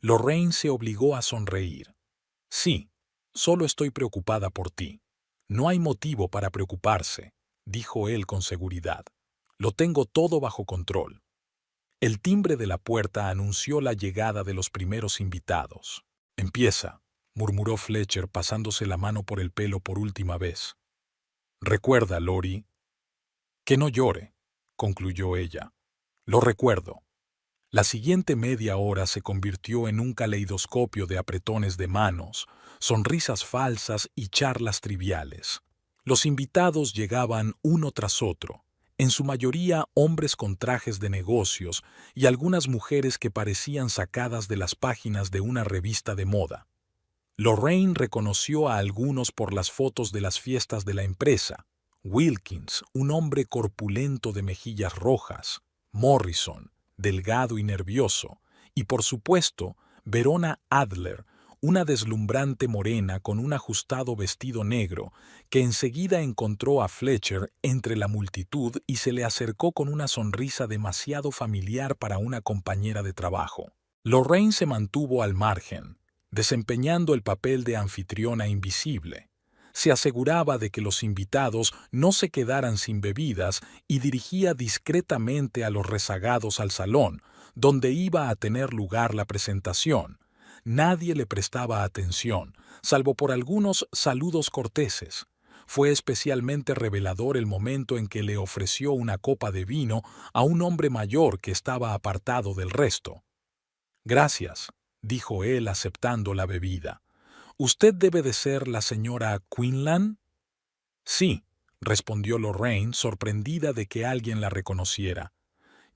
Lorraine se obligó a sonreír. Sí, solo estoy preocupada por ti. No hay motivo para preocuparse, dijo él con seguridad. Lo tengo todo bajo control. El timbre de la puerta anunció la llegada de los primeros invitados. Empieza, murmuró Fletcher pasándose la mano por el pelo por última vez. Recuerda, Lori. Que no llore, concluyó ella. Lo recuerdo. La siguiente media hora se convirtió en un caleidoscopio de apretones de manos, sonrisas falsas y charlas triviales. Los invitados llegaban uno tras otro, en su mayoría hombres con trajes de negocios y algunas mujeres que parecían sacadas de las páginas de una revista de moda. Lorraine reconoció a algunos por las fotos de las fiestas de la empresa. Wilkins, un hombre corpulento de mejillas rojas. Morrison, delgado y nervioso, y por supuesto, Verona Adler, una deslumbrante morena con un ajustado vestido negro, que enseguida encontró a Fletcher entre la multitud y se le acercó con una sonrisa demasiado familiar para una compañera de trabajo. Lorraine se mantuvo al margen, desempeñando el papel de anfitriona invisible. Se aseguraba de que los invitados no se quedaran sin bebidas y dirigía discretamente a los rezagados al salón, donde iba a tener lugar la presentación. Nadie le prestaba atención, salvo por algunos saludos corteses. Fue especialmente revelador el momento en que le ofreció una copa de vino a un hombre mayor que estaba apartado del resto. «Gracias», dijo él aceptando la bebida. «¿Usted debe de ser la señora Quinlan?» «Sí», respondió Lorraine, sorprendida de que alguien la reconociera.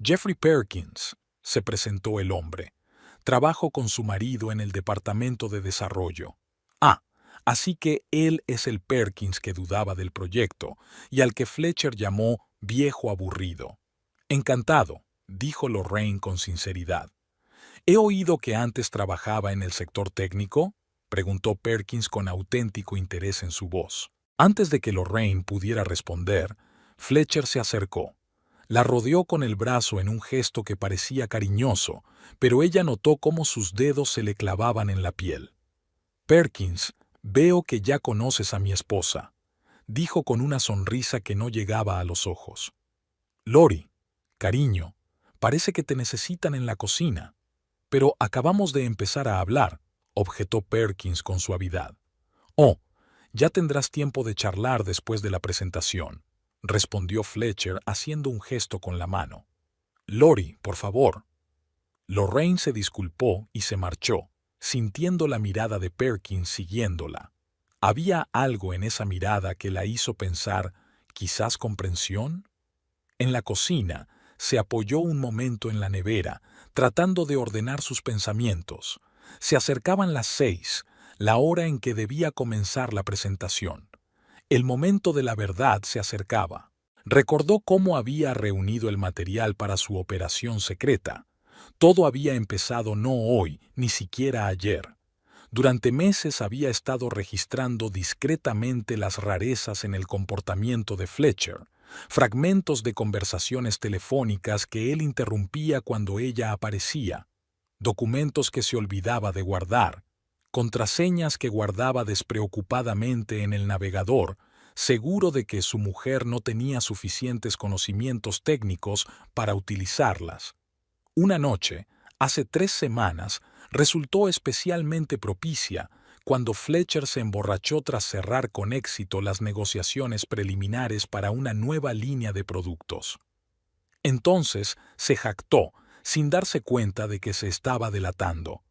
«Jeffrey Perkins», se presentó el hombre. «Trabajo con su marido en el departamento de desarrollo». «Ah, así que él es el Perkins que dudaba del proyecto y al que Fletcher llamó viejo aburrido». «Encantado», dijo Lorraine con sinceridad. «He oído que antes trabajaba en el sector técnico», preguntó Perkins con auténtico interés en su voz. Antes de que Lorraine pudiera responder, Fletcher se acercó. La rodeó con el brazo en un gesto que parecía cariñoso, pero ella notó cómo sus dedos se le clavaban en la piel. «Perkins, veo que ya conoces a mi esposa», dijo con una sonrisa que no llegaba a los ojos. «Lori, cariño, parece que te necesitan en la cocina». «Pero acabamos de empezar a hablar», objetó Perkins con suavidad. «Oh, ya tendrás tiempo de charlar después de la presentación», respondió Fletcher haciendo un gesto con la mano. «Lori, por favor». Lorraine se disculpó y se marchó, sintiendo la mirada de Perkins siguiéndola. Había algo en esa mirada que la hizo pensar, ¿quizás comprensión? En la cocina, se apoyó un momento en la nevera, tratando de ordenar sus pensamientos. Se acercaban las 6, la hora en que debía comenzar la presentación. El momento de la verdad se acercaba. Recordó cómo había reunido el material para su operación secreta. Todo había empezado no hoy, ni siquiera ayer. Durante meses había estado registrando discretamente las rarezas en el comportamiento de Fletcher, fragmentos de conversaciones telefónicas que él interrumpía cuando ella aparecía, documentos que se olvidaba de guardar, contraseñas que guardaba despreocupadamente en el navegador, seguro de que su mujer no tenía suficientes conocimientos técnicos para utilizarlas. Una noche, hace 3 semanas, resultó especialmente propicia cuando Fletcher se emborrachó tras cerrar con éxito las negociaciones preliminares para una nueva línea de productos. Entonces se jactó, sin darse cuenta de que se estaba delatando.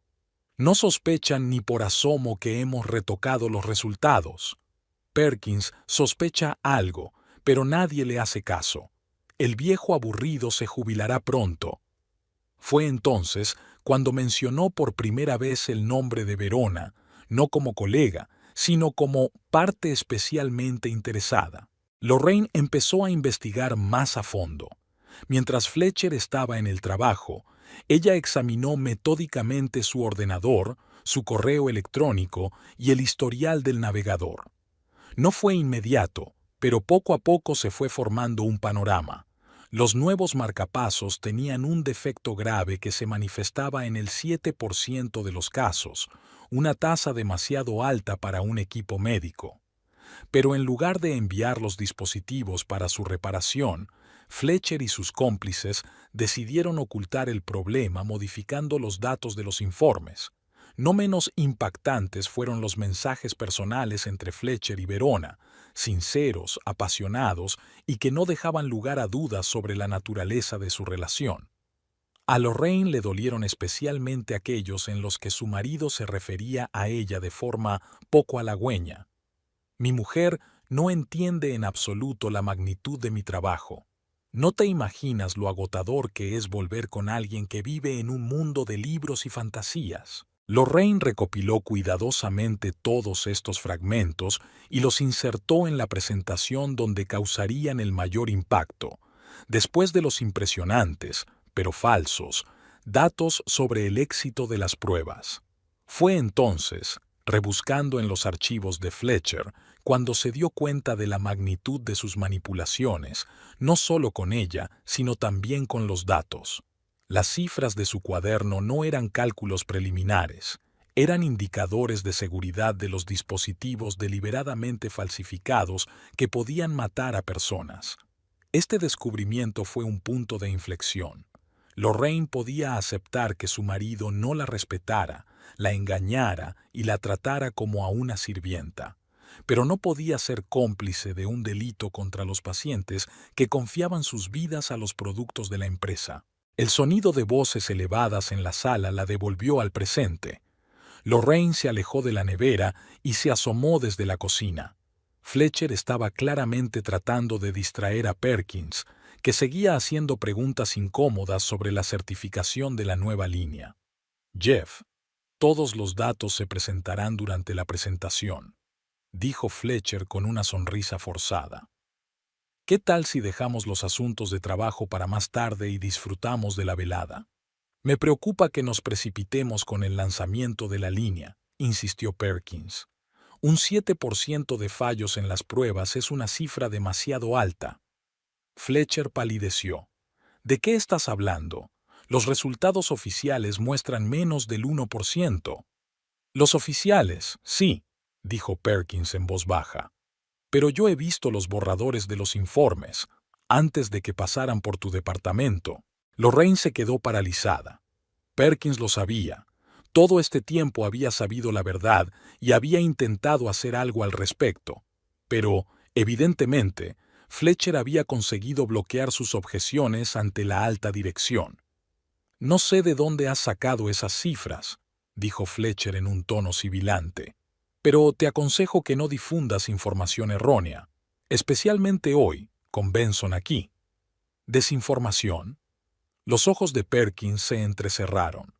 «No sospechan ni por asomo que hemos retocado los resultados». Perkins sospecha algo, pero nadie le hace caso. El viejo aburrido se jubilará pronto. Fue entonces cuando mencionó por primera vez el nombre de Verona, no como colega, sino como parte especialmente interesada. Lorraine empezó a investigar más a fondo. Mientras Fletcher estaba en el trabajo, ella examinó metódicamente su ordenador, su correo electrónico y el historial del navegador. No fue inmediato, pero poco a poco se fue formando un panorama. Los nuevos marcapasos tenían un defecto grave que se manifestaba en el 7% de los casos, una tasa demasiado alta para un equipo médico. Pero en lugar de enviar los dispositivos para su reparación, Fletcher y sus cómplices decidieron ocultar el problema modificando los datos de los informes. No menos impactantes fueron los mensajes personales entre Fletcher y Verona, sinceros, apasionados y que no dejaban lugar a dudas sobre la naturaleza de su relación. A Lorraine le dolieron especialmente aquellos en los que su marido se refería a ella de forma poco halagüeña. «Mi mujer no entiende en absoluto la magnitud de mi trabajo. No te imaginas lo agotador que es volver con alguien que vive en un mundo de libros y fantasías». Lorraine recopiló cuidadosamente todos estos fragmentos y los insertó en la presentación donde causarían el mayor impacto, después de los impresionantes, pero falsos, datos sobre el éxito de las pruebas. Fue entonces, rebuscando en los archivos de Fletcher, cuando se dio cuenta de la magnitud de sus manipulaciones, no solo con ella, sino también con los datos. Las cifras de su cuaderno no eran cálculos preliminares, eran indicadores de seguridad de los dispositivos deliberadamente falsificados que podían matar a personas. Este descubrimiento fue un punto de inflexión. Lorraine podía aceptar que su marido no la respetara, la engañara y la tratara como a una sirvienta, pero no podía ser cómplice de un delito contra los pacientes que confiaban sus vidas a los productos de la empresa. El sonido de voces elevadas en la sala la devolvió al presente. Lorraine se alejó de la nevera y se asomó desde la cocina. Fletcher estaba claramente tratando de distraer a Perkins, que seguía haciendo preguntas incómodas sobre la certificación de la nueva línea. Jeff, todos los datos se presentarán durante la presentación, dijo Fletcher con una sonrisa forzada. ¿Qué tal si dejamos los asuntos de trabajo para más tarde y disfrutamos de la velada? Me preocupa que nos precipitemos con el lanzamiento de la línea, insistió Perkins. Un 7% de fallos en las pruebas es una cifra demasiado alta. Fletcher palideció. ¿De qué estás hablando? Los resultados oficiales muestran menos del 1%. Los oficiales, sí, dijo Perkins en voz baja. Pero yo he visto los borradores de los informes, antes de que pasaran por tu departamento. Lorraine se quedó paralizada. Perkins lo sabía. Todo este tiempo había sabido la verdad y había intentado hacer algo al respecto. Pero, evidentemente, Fletcher había conseguido bloquear sus objeciones ante la alta dirección. No sé de dónde has sacado esas cifras, dijo Fletcher en un tono sibilante, pero te aconsejo que no difundas información errónea, especialmente hoy, con Benson aquí. ¿Desinformación? Los ojos de Perkins se entrecerraron.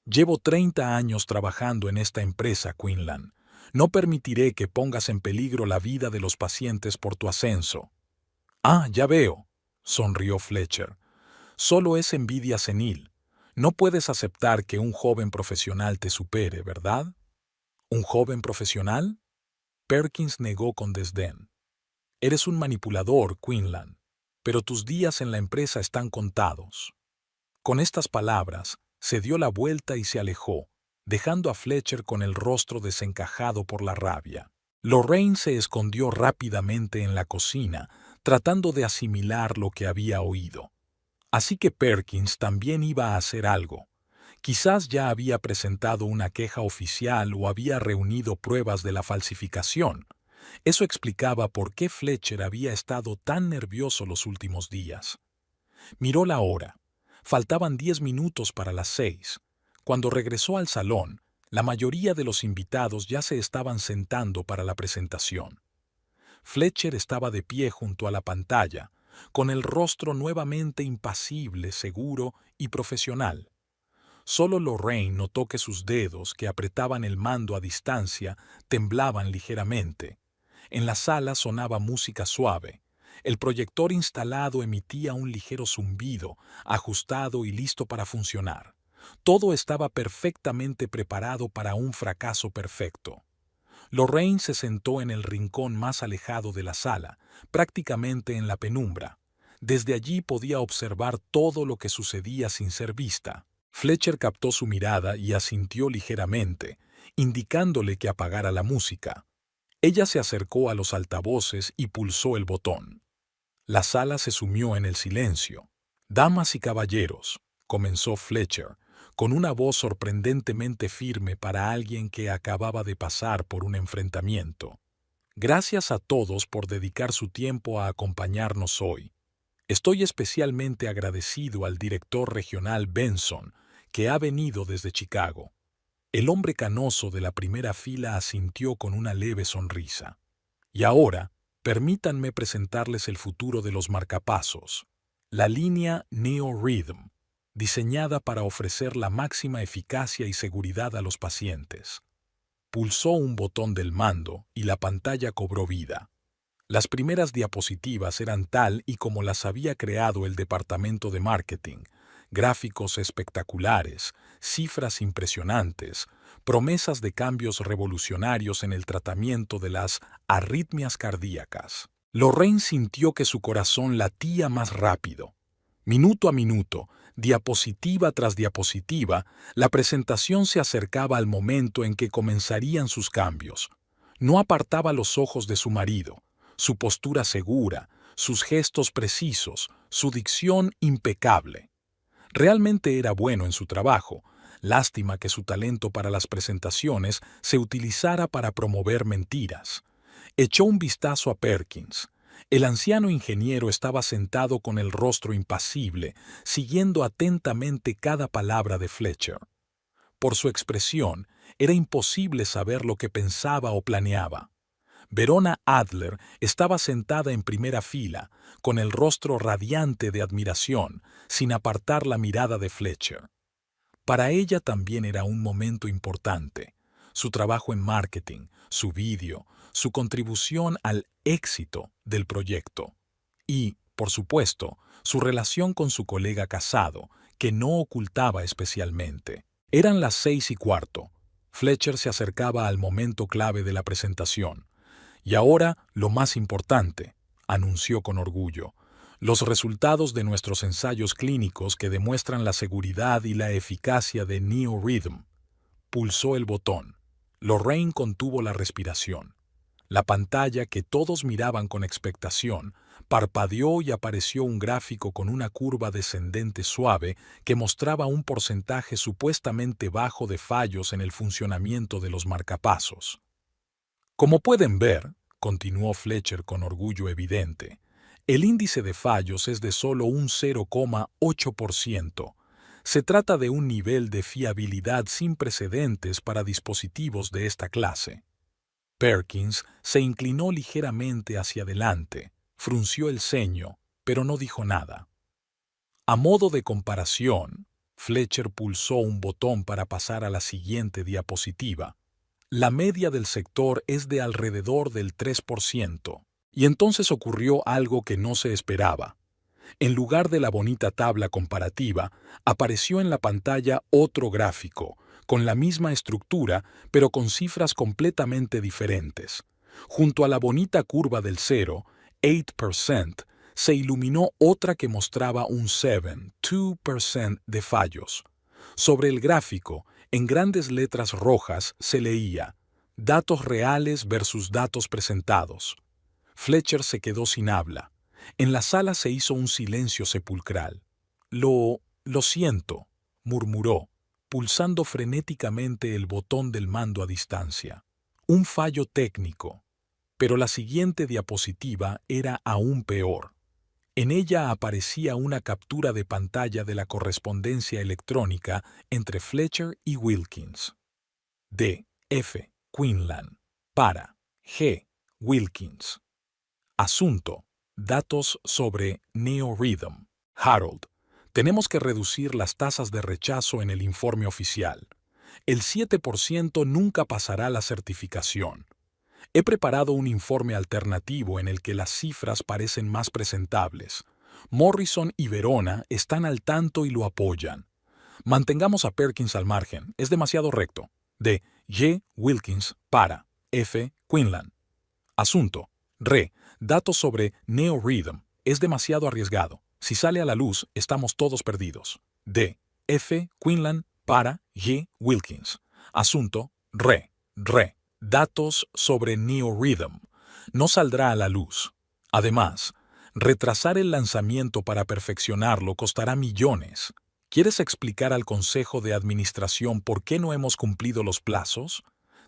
Llevo 30 años trabajando en esta empresa, Quinlan. No permitiré que pongas en peligro la vida de los pacientes por tu ascenso. Ah, ya veo, sonrió Fletcher. Solo es envidia senil. No puedes aceptar que un joven profesional te supere, ¿verdad? ¿Un joven profesional? Perkins negó con desdén. Eres un manipulador, Quinlan, pero tus días en la empresa están contados. Con estas palabras, se dio la vuelta y se alejó, dejando a Fletcher con el rostro desencajado por la rabia. Lorraine se escondió rápidamente en la cocina, tratando de asimilar lo que había oído. Así que Perkins también iba a hacer algo. Quizás ya había presentado una queja oficial o había reunido pruebas de la falsificación. Eso explicaba por qué Fletcher había estado tan nervioso los últimos días. Miró la hora. Faltaban 10 minutos para las 6. Cuando regresó al salón, la mayoría de los invitados ya se estaban sentando para la presentación. Fletcher estaba de pie junto a la pantalla, con el rostro nuevamente impasible, seguro y profesional. Solo Lorraine notó que sus dedos, que apretaban el mando a distancia, temblaban ligeramente. En la sala sonaba música suave. El proyector instalado emitía un ligero zumbido, ajustado y listo para funcionar. Todo estaba perfectamente preparado para un fracaso perfecto. Lorraine se sentó en el rincón más alejado de la sala, prácticamente en la penumbra. Desde allí podía observar todo lo que sucedía sin ser vista. Fletcher captó su mirada y asintió ligeramente, indicándole que apagara la música. Ella se acercó a los altavoces y pulsó el botón. La sala se sumió en el silencio. «Damas y caballeros», comenzó Fletcher, con una voz sorprendentemente firme para alguien que acababa de pasar por un enfrentamiento. «Gracias a todos por dedicar su tiempo a acompañarnos hoy. Estoy especialmente agradecido al director regional Benson, que ha venido desde Chicago». El hombre canoso de la primera fila asintió con una leve sonrisa. «Y ahora, permítanme presentarles el futuro de los marcapasos, la línea Neo Rhythm, diseñada para ofrecer la máxima eficacia y seguridad a los pacientes». Pulsó un botón del mando y la pantalla cobró vida. Las primeras diapositivas eran tal y como las había creado el departamento de marketing, gráficos espectaculares, cifras impresionantes, promesas de cambios revolucionarios en el tratamiento de las arritmias cardíacas. Lorraine sintió que su corazón latía más rápido. Minuto a minuto, diapositiva tras diapositiva, la presentación se acercaba al momento en que comenzarían sus cambios. No apartaba los ojos de su marido, su postura segura, sus gestos precisos, su dicción impecable. Realmente era bueno en su trabajo. Lástima que su talento para las presentaciones se utilizara para promover mentiras. Echó un vistazo a Perkins. El anciano ingeniero estaba sentado con el rostro impasible, siguiendo atentamente cada palabra de Fletcher. Por su expresión, era imposible saber lo que pensaba o planeaba. Verona Adler estaba sentada en primera fila, con el rostro radiante de admiración, sin apartar la mirada de Fletcher. Para ella también era un momento importante. Su trabajo en marketing, su vídeo, su contribución al éxito del proyecto. Y, por supuesto, su relación con su colega casado, que no ocultaba especialmente. Eran las 6:15. Fletcher se acercaba al momento clave de la presentación. Y ahora, lo más importante, anunció con orgullo, los resultados de nuestros ensayos clínicos que demuestran la seguridad y la eficacia de NeoRhythm. Pulsó el botón. Lorraine contuvo la respiración. La pantalla, que todos miraban con expectación, parpadeó y apareció un gráfico con una curva descendente suave que mostraba un porcentaje supuestamente bajo de fallos en el funcionamiento de los marcapasos. Como pueden ver, continuó Fletcher con orgullo evidente, el índice de fallos es de solo un 0,8%. Se trata de un nivel de fiabilidad sin precedentes para dispositivos de esta clase. Perkins se inclinó ligeramente hacia adelante, frunció el ceño, pero no dijo nada. A modo de comparación, Fletcher pulsó un botón para pasar a la siguiente diapositiva. La media del sector es de alrededor del 3%, y entonces ocurrió algo que no se esperaba. En lugar de la bonita tabla comparativa, apareció en la pantalla otro gráfico, con la misma estructura, pero con cifras completamente diferentes. Junto a la bonita curva del 8%, se iluminó otra que mostraba un 2% de fallos. Sobre el gráfico, en grandes letras rojas, se leía «Datos reales versus datos presentados». Fletcher se quedó sin habla. En la sala se hizo un silencio sepulcral. Lo siento», murmuró, pulsando frenéticamente el botón del mando a distancia. Un fallo técnico. Pero la siguiente diapositiva era aún peor. En ella aparecía una captura de pantalla de la correspondencia electrónica entre Fletcher y Wilkins. D. F. Quinlan. Para. G. Wilkins. Asunto. Datos sobre NeoRhythm. Harold. Tenemos que reducir las tasas de rechazo en el informe oficial. El 7% nunca pasará la certificación. He preparado un informe alternativo en el que las cifras parecen más presentables. Morrison y Verona están al tanto y lo apoyan. Mantengamos a Perkins al margen, es demasiado recto. De G. Wilkins para F. Quinlan. Asunto. Re. Datos sobre NeoRhythm. Es demasiado arriesgado. Si sale a la luz, estamos todos perdidos. D. F. Quinlan para G. Wilkins. Asunto. Re. Datos sobre NeoRhythm. No saldrá a la luz. Además, retrasar el lanzamiento para perfeccionarlo costará millones. ¿Quieres explicar al Consejo de Administración por qué no hemos cumplido los plazos?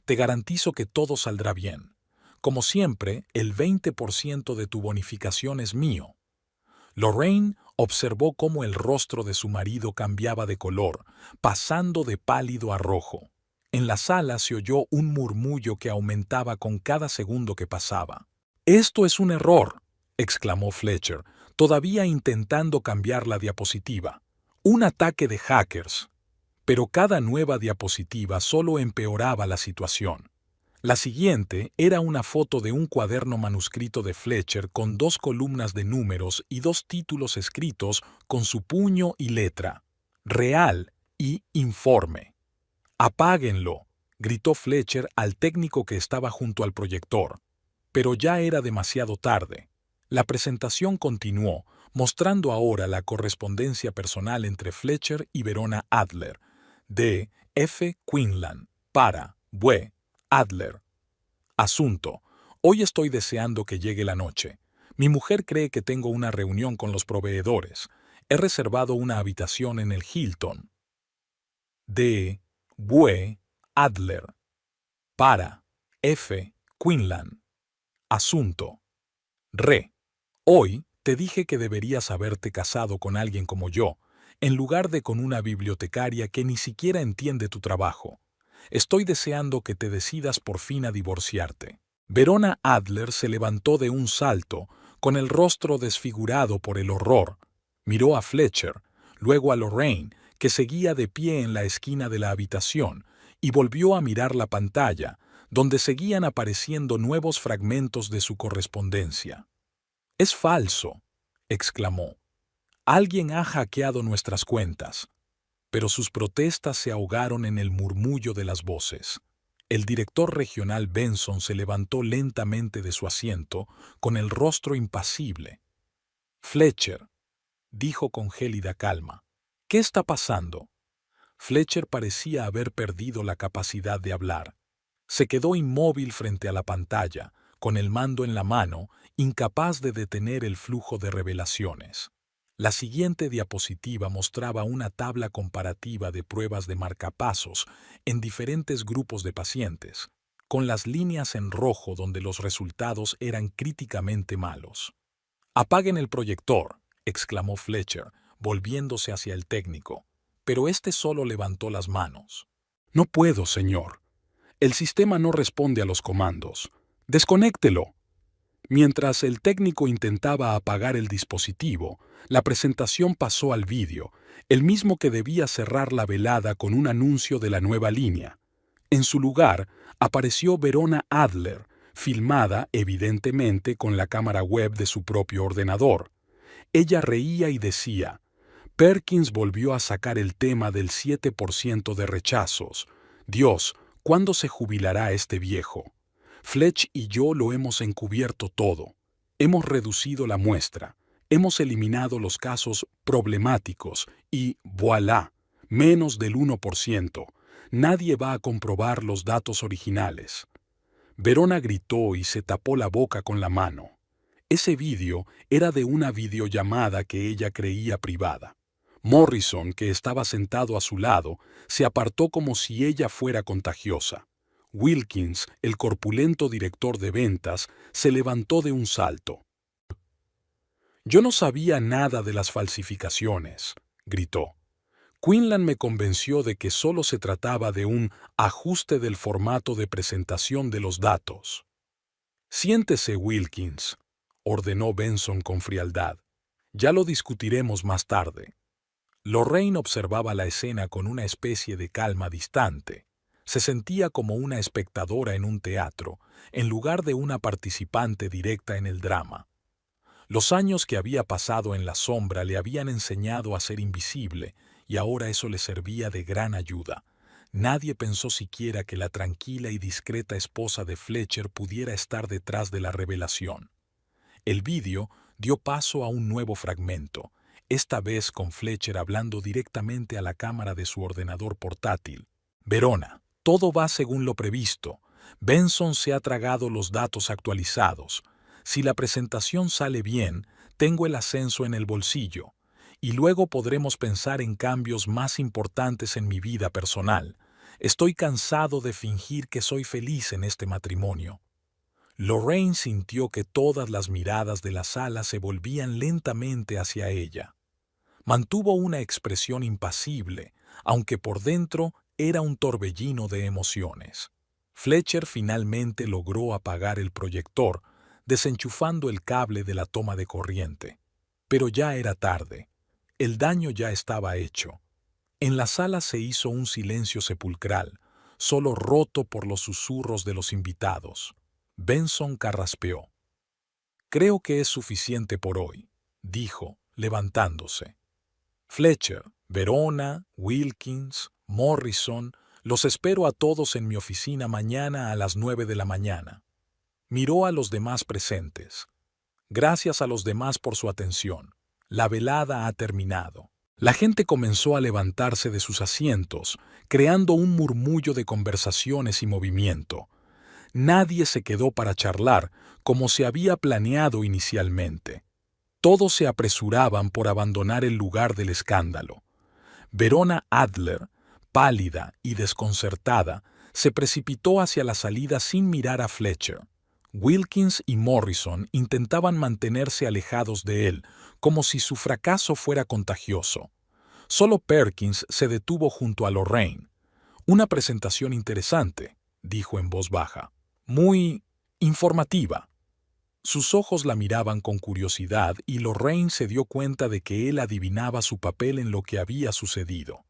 Te garantizo que todo saldrá bien. Como siempre, el 20% de tu bonificación es mío. Lorraine observó cómo el rostro de su marido cambiaba de color, pasando de pálido a rojo. En la sala se oyó un murmullo que aumentaba con cada segundo que pasaba. «Esto es un error», exclamó Fletcher, todavía intentando cambiar la diapositiva. «Un ataque de hackers». Pero cada nueva diapositiva solo empeoraba la situación. La siguiente era una foto de un cuaderno manuscrito de Fletcher con 2 columnas de números y 2 títulos escritos con su puño y letra. real y informe. «Apáguenlo», gritó Fletcher al técnico que estaba junto al proyector. Pero ya era demasiado tarde. La presentación continuó, mostrando ahora la correspondencia personal entre Fletcher y Verona Adler, de F. Quinlan, para W. Adler. Asunto: hoy estoy deseando que llegue la noche. Mi mujer cree que tengo una reunión con los proveedores. He reservado una habitación en el Hilton. De W. Adler, para F. Quinlan. Asunto: Re. Hoy te dije que deberías haberte casado con alguien como yo, en lugar de con una bibliotecaria que ni siquiera entiende tu trabajo. Estoy deseando que te decidas por fin a divorciarte. Verona Adler se levantó de un salto, con el rostro desfigurado por el horror. Miró a Fletcher, luego a Lorraine, que seguía de pie en la esquina de la habitación, y volvió a mirar la pantalla, donde seguían apareciendo nuevos fragmentos de su correspondencia. «Es falso», exclamó. «Alguien ha hackeado nuestras cuentas». Pero sus protestas se ahogaron en el murmullo de las voces. El director regional Benson se levantó lentamente de su asiento, con el rostro impasible. «Fletcher», dijo con gélida calma, «¿qué está pasando?» Fletcher parecía haber perdido la capacidad de hablar. Se quedó inmóvil frente a la pantalla, con el mando en la mano, incapaz de detener el flujo de revelaciones. La siguiente diapositiva mostraba una tabla comparativa de pruebas de marcapasos en diferentes grupos de pacientes, con las líneas en rojo donde los resultados eran críticamente malos. «Apaguen el proyector», exclamó Fletcher, volviéndose hacia el técnico, pero éste solo levantó las manos. «No puedo, señor. El sistema no responde a los comandos. Desconéctelo». Mientras el técnico intentaba apagar el dispositivo, la presentación pasó al vídeo, el mismo que debía cerrar la velada con un anuncio de la nueva línea. En su lugar, apareció Verona Adler, filmada evidentemente con la cámara web de su propio ordenador. Ella reía y decía: «Perkins volvió a sacar el tema del 7% de rechazos. Dios, ¿cuándo se jubilará este viejo? Fletch y yo lo hemos encubierto todo. Hemos reducido la muestra. Hemos eliminado los casos problemáticos y, voilà, menos del 1%. Nadie va a comprobar los datos originales». Verona gritó y se tapó la boca con la mano. Ese vídeo era de una videollamada que ella creía privada. Morrison, que estaba sentado a su lado, se apartó como si ella fuera contagiosa. Wilkins, el corpulento director de ventas, se levantó de un salto. «Yo no sabía nada de las falsificaciones», gritó. «Quinlan me convenció de que solo se trataba de un ajuste del formato de presentación de los datos». «Siéntese, Wilkins», ordenó Benson con frialdad. «Ya lo discutiremos más tarde». Lorraine observaba la escena con una especie de calma distante. Se sentía como una espectadora en un teatro, en lugar de una participante directa en el drama. Los años que había pasado en la sombra le habían enseñado a ser invisible, y ahora eso le servía de gran ayuda. Nadie pensó siquiera que la tranquila y discreta esposa de Fletcher pudiera estar detrás de la revelación. El vídeo dio paso a un nuevo fragmento, esta vez con Fletcher hablando directamente a la cámara de su ordenador portátil. «Verona, todo va según lo previsto. Benson se ha tragado los datos actualizados. Si la presentación sale bien, tengo el ascenso en el bolsillo. Y luego podremos pensar en cambios más importantes en mi vida personal. Estoy cansado de fingir que soy feliz en este matrimonio». Lorraine sintió que todas las miradas de la sala se volvían lentamente hacia ella. Mantuvo una expresión impasible, aunque por dentro era un torbellino de emociones. Fletcher finalmente logró apagar el proyector, desenchufando el cable de la toma de corriente. Pero ya era tarde. El daño ya estaba hecho. En la sala se hizo un silencio sepulcral, solo roto por los susurros de los invitados. Benson carraspeó. «Creo que es suficiente por hoy», dijo, levantándose. «Fletcher, Verona, Wilkins, Morrison, los espero a todos en mi oficina mañana a las 9 de la mañana. Miró a los demás presentes. Gracias a los demás por su atención. La velada ha terminado. La gente comenzó a levantarse de sus asientos, creando un murmullo de conversaciones y movimiento. Nadie se quedó para charlar como se había planeado inicialmente. Todos se apresuraban por abandonar el lugar del escándalo. Verona Adler, pálida y desconcertada, se precipitó hacia la salida sin mirar a Fletcher. Wilkins y Morrison intentaban mantenerse alejados de él, como si su fracaso fuera contagioso. Solo Perkins se detuvo junto a Lorraine. «Una presentación interesante», dijo en voz baja. «Muy informativa». Sus ojos la miraban con curiosidad y Lorraine se dio cuenta de que él adivinaba su papel en lo que había sucedido.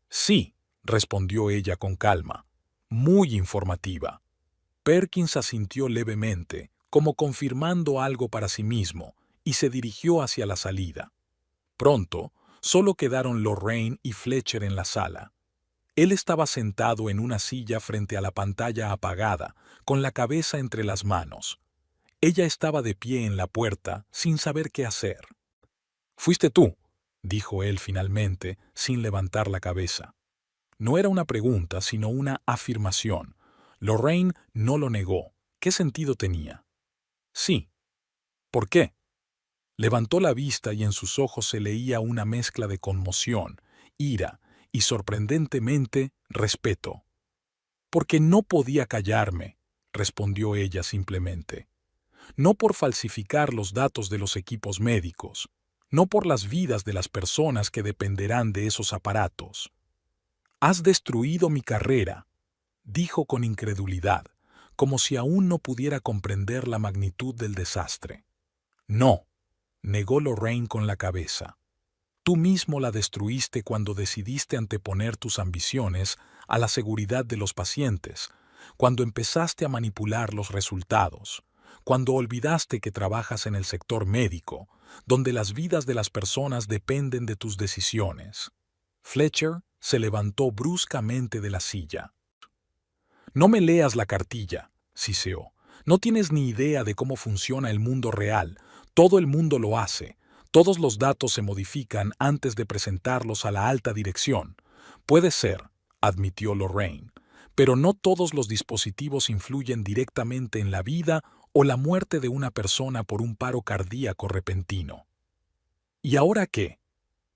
«Sí», respondió ella con calma. «Muy informativa». Perkins asintió levemente, como confirmando algo para sí mismo, y se dirigió hacia la salida. Pronto, solo quedaron Lorraine y Fletcher en la sala. Él estaba sentado en una silla frente a la pantalla apagada, con la cabeza entre las manos. Ella estaba de pie en la puerta, sin saber qué hacer. «Fuiste tú», dijo él finalmente, sin levantar la cabeza. No era una pregunta, sino una afirmación. Lorraine no lo negó. ¿Qué sentido tenía? «Sí». «¿Por qué?» Levantó la vista y en sus ojos se leía una mezcla de conmoción, ira y, sorprendentemente, respeto. «Porque no podía callarme», respondió ella simplemente. «No por falsificar los datos de los equipos médicos, no por las vidas de las personas que dependerán de esos aparatos. Has destruido mi carrera», dijo con incredulidad, como si aún no pudiera comprender la magnitud del desastre. «No», negó Lorraine con la cabeza. «Tú mismo la destruiste cuando decidiste anteponer tus ambiciones a la seguridad de los pacientes, cuando empezaste a manipular los resultados, cuando olvidaste que trabajas en el sector médico, donde las vidas de las personas dependen de tus decisiones». Fletcher se levantó bruscamente de la silla. «No me leas la cartilla», siseó. «No tienes ni idea de cómo funciona el mundo real. Todo el mundo lo hace. Todos los datos se modifican antes de presentarlos a la alta dirección. Puede ser», admitió Lorraine, «pero no todos los dispositivos influyen directamente en la vida o la muerte de una persona por un paro cardíaco repentino». «¿Y ahora qué?»,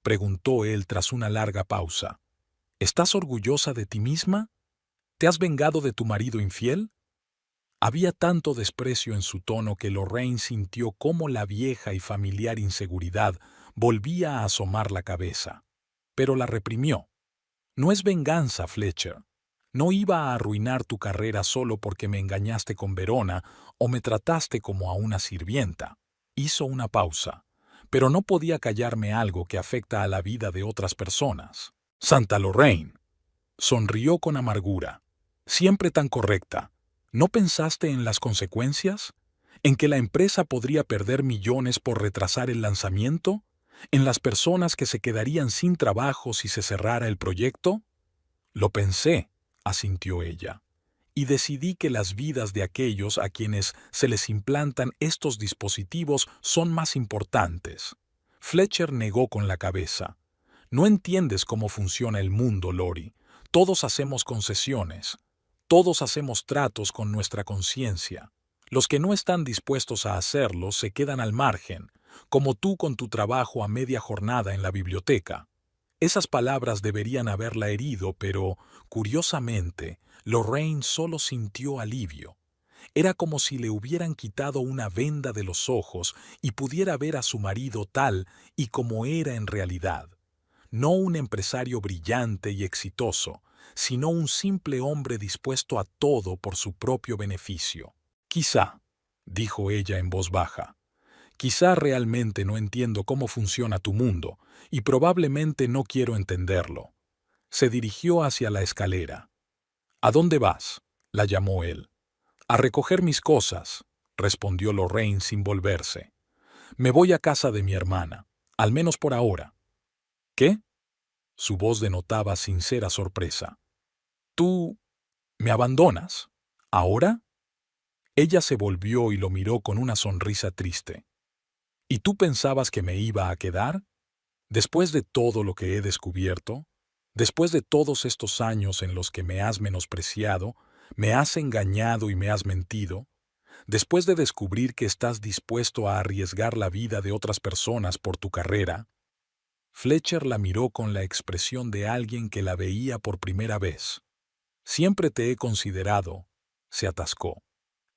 preguntó él tras una larga pausa. «¿Estás orgullosa de ti misma? ¿Te has vengado de tu marido infiel?». Había tanto desprecio en su tono que Lorraine sintió cómo la vieja y familiar inseguridad volvía a asomar la cabeza. Pero la reprimió. «No es venganza, Fletcher. No iba a arruinar tu carrera solo porque me engañaste con Verona o me trataste como a una sirvienta». Hizo una pausa. «Pero no podía callarme algo que afecta a la vida de otras personas». «Santa Lorraine», sonrió con amargura. «Siempre tan correcta. ¿No pensaste en las consecuencias? ¿En que la empresa podría perder millones por retrasar el lanzamiento? ¿En las personas que se quedarían sin trabajo si se cerrara el proyecto?». «Lo pensé», asintió ella, «y decidí que las vidas de aquellos a quienes se les implantan estos dispositivos son más importantes». Fletcher negó con la cabeza. «No entiendes cómo funciona el mundo, Lori. Todos hacemos concesiones. Todos hacemos tratos con nuestra conciencia. Los que no están dispuestos a hacerlo se quedan al margen, como tú con tu trabajo a media jornada en la biblioteca». Esas palabras deberían haberla herido, pero, curiosamente, Lorraine solo sintió alivio. Era como si le hubieran quitado una venda de los ojos y pudiera ver a su marido tal y como era en realidad. No un empresario brillante y exitoso, sino un simple hombre dispuesto a todo por su propio beneficio. «Quizá», dijo ella en voz baja, «quizá realmente no entiendo cómo funciona tu mundo, y probablemente no quiero entenderlo». Se dirigió hacia la escalera. «¿A dónde vas?», la llamó él. «A recoger mis cosas», respondió Lorraine sin volverse. «Me voy a casa de mi hermana, al menos por ahora». «¿Qué?». Su voz denotaba sincera sorpresa. ¿Tú me abandonas? ¿Ahora? Ella se volvió y lo miró con una sonrisa triste. ¿Y tú pensabas que me iba a quedar? Después de todo lo que he descubierto, después de todos estos años en los que me has menospreciado, me has engañado y me has mentido, después de descubrir que estás dispuesto a arriesgar la vida de otras personas por tu carrera, Fletcher la miró con la expresión de alguien que la veía por primera vez. Siempre te he considerado, se atascó.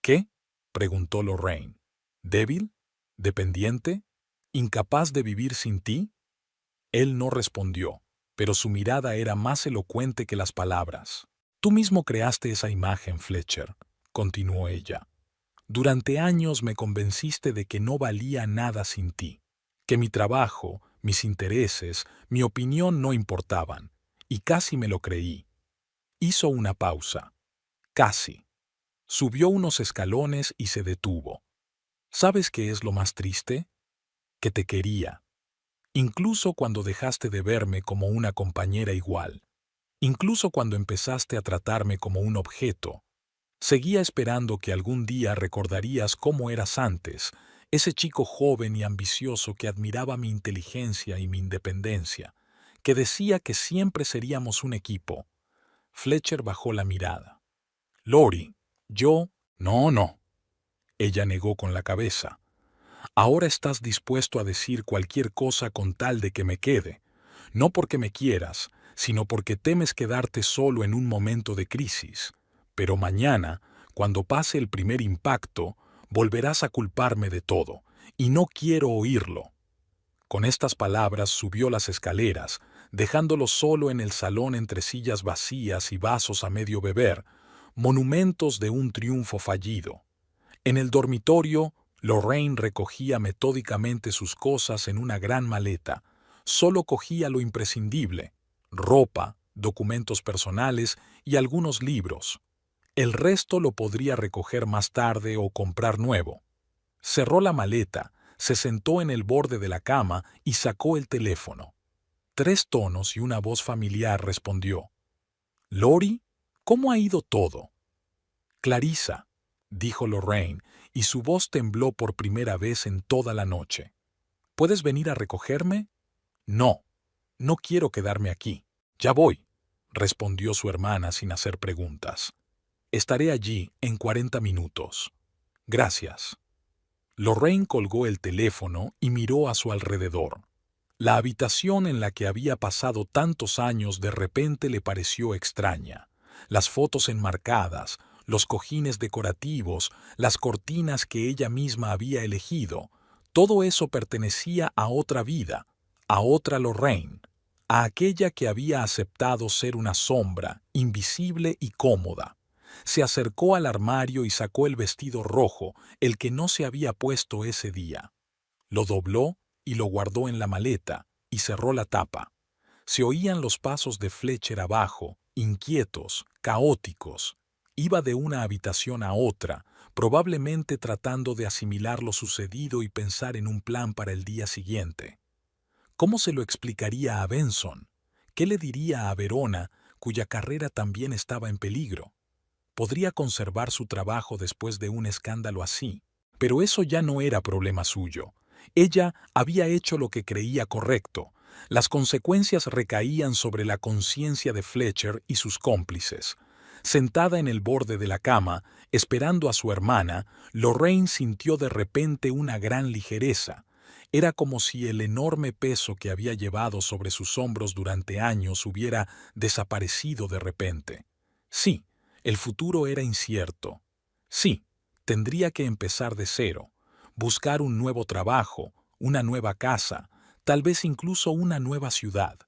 ¿Qué? Preguntó Lorraine. ¿Débil? ¿Dependiente? ¿Incapaz de vivir sin ti? Él no respondió, pero su mirada era más elocuente que las palabras. Tú mismo creaste esa imagen, Fletcher, continuó ella. Durante años me convenciste de que no valía nada sin ti, que mi trabajo, mis intereses, mi opinión no importaban, y casi me lo creí. Hizo una pausa. Casi. Subió unos escalones y se detuvo. ¿Sabes qué es lo más triste? Que te quería. Incluso cuando dejaste de verme como una compañera igual. Incluso cuando empezaste a tratarme como un objeto. Seguía esperando que algún día recordarías cómo eras antes, ese chico joven y ambicioso que admiraba mi inteligencia y mi independencia, que decía que siempre seríamos un equipo. Fletcher bajó la mirada. Lori, yo... No, no. Ella negó con la cabeza. Ahora estás dispuesto a decir cualquier cosa con tal de que me quede, no porque me quieras, sino porque temes quedarte solo en un momento de crisis. Pero mañana, cuando pase el primer impacto, volverás a culparme de todo, y no quiero oírlo. Con estas palabras subió las escaleras, dejándolo solo en el salón entre sillas vacías y vasos a medio beber, monumentos de un triunfo fallido. En el dormitorio, Lorraine recogía metódicamente sus cosas en una gran maleta. Solo cogía lo imprescindible: ropa, documentos personales y algunos libros. El resto lo podría recoger más tarde o comprar nuevo. Cerró la maleta, se sentó en el borde de la cama y sacó el teléfono. 3 tonos y una voz familiar respondió. «Lori, ¿cómo ha ido todo?» «Clarissa», dijo Lorraine, y su voz tembló por primera vez en toda la noche. «¿Puedes venir a recogerme?» «No, no quiero quedarme aquí. Ya voy», respondió su hermana sin hacer preguntas. «Estaré allí en 40 minutos. Gracias». Lorraine colgó el teléfono y miró a su alrededor. La habitación en la que había pasado tantos años de repente le pareció extraña. Las fotos enmarcadas, los cojines decorativos, las cortinas que ella misma había elegido, todo eso pertenecía a otra vida, a otra Lorraine, a aquella que había aceptado ser una sombra, invisible y cómoda. Se acercó al armario y sacó el vestido rojo, el que no se había puesto ese día. Lo dobló y lo guardó en la maleta, y cerró la tapa. Se oían los pasos de Fletcher abajo, inquietos, caóticos. Iba de una habitación a otra, probablemente tratando de asimilar lo sucedido y pensar en un plan para el día siguiente. ¿Cómo se lo explicaría a Benson? ¿Qué le diría a Verona, cuya carrera también estaba en peligro? Podría conservar su trabajo después de un escándalo así, pero eso ya no era problema suyo. Ella había hecho lo que creía correcto. Las consecuencias recaían sobre la conciencia de Fletcher y sus cómplices. Sentada en el borde de la cama, esperando a su hermana, Lorraine sintió de repente una gran ligereza. Era como si el enorme peso que había llevado sobre sus hombros durante años hubiera desaparecido de repente. Sí, el futuro era incierto. Sí, tendría que empezar de cero, buscar un nuevo trabajo, una nueva casa, tal vez incluso una nueva ciudad.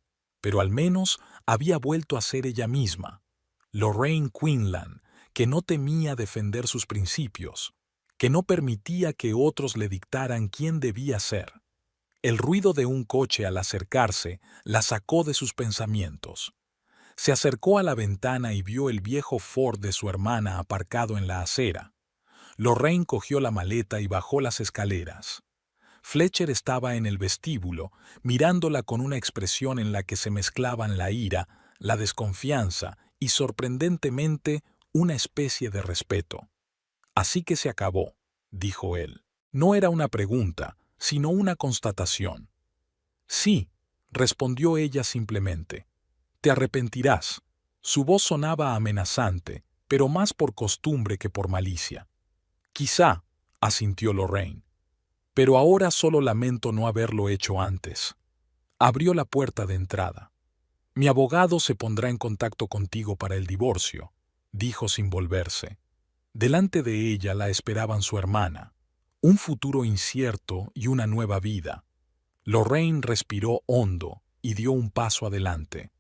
Pero al menos había vuelto a ser ella misma, Lorraine Quinlan, que no temía defender sus principios, que no permitía que otros le dictaran quién debía ser. El ruido de un coche al acercarse la sacó de sus pensamientos. Se acercó a la ventana y vio el viejo Ford de su hermana aparcado en la acera. Lorraine cogió la maleta y bajó las escaleras. Fletcher estaba en el vestíbulo, mirándola con una expresión en la que se mezclaban la ira, la desconfianza y, sorprendentemente, una especie de respeto. «Así que se acabó», dijo él. No era una pregunta, sino una constatación. «Sí», respondió ella simplemente. «Te arrepentirás». Su voz sonaba amenazante, pero más por costumbre que por malicia. «Quizá», asintió Lorraine. «Pero ahora solo lamento no haberlo hecho antes». Abrió la puerta de entrada. «Mi abogado se pondrá en contacto contigo para el divorcio», dijo sin volverse. Delante de ella la esperaban su hermana, un futuro incierto y una nueva vida. Lorraine respiró hondo y dio un paso adelante.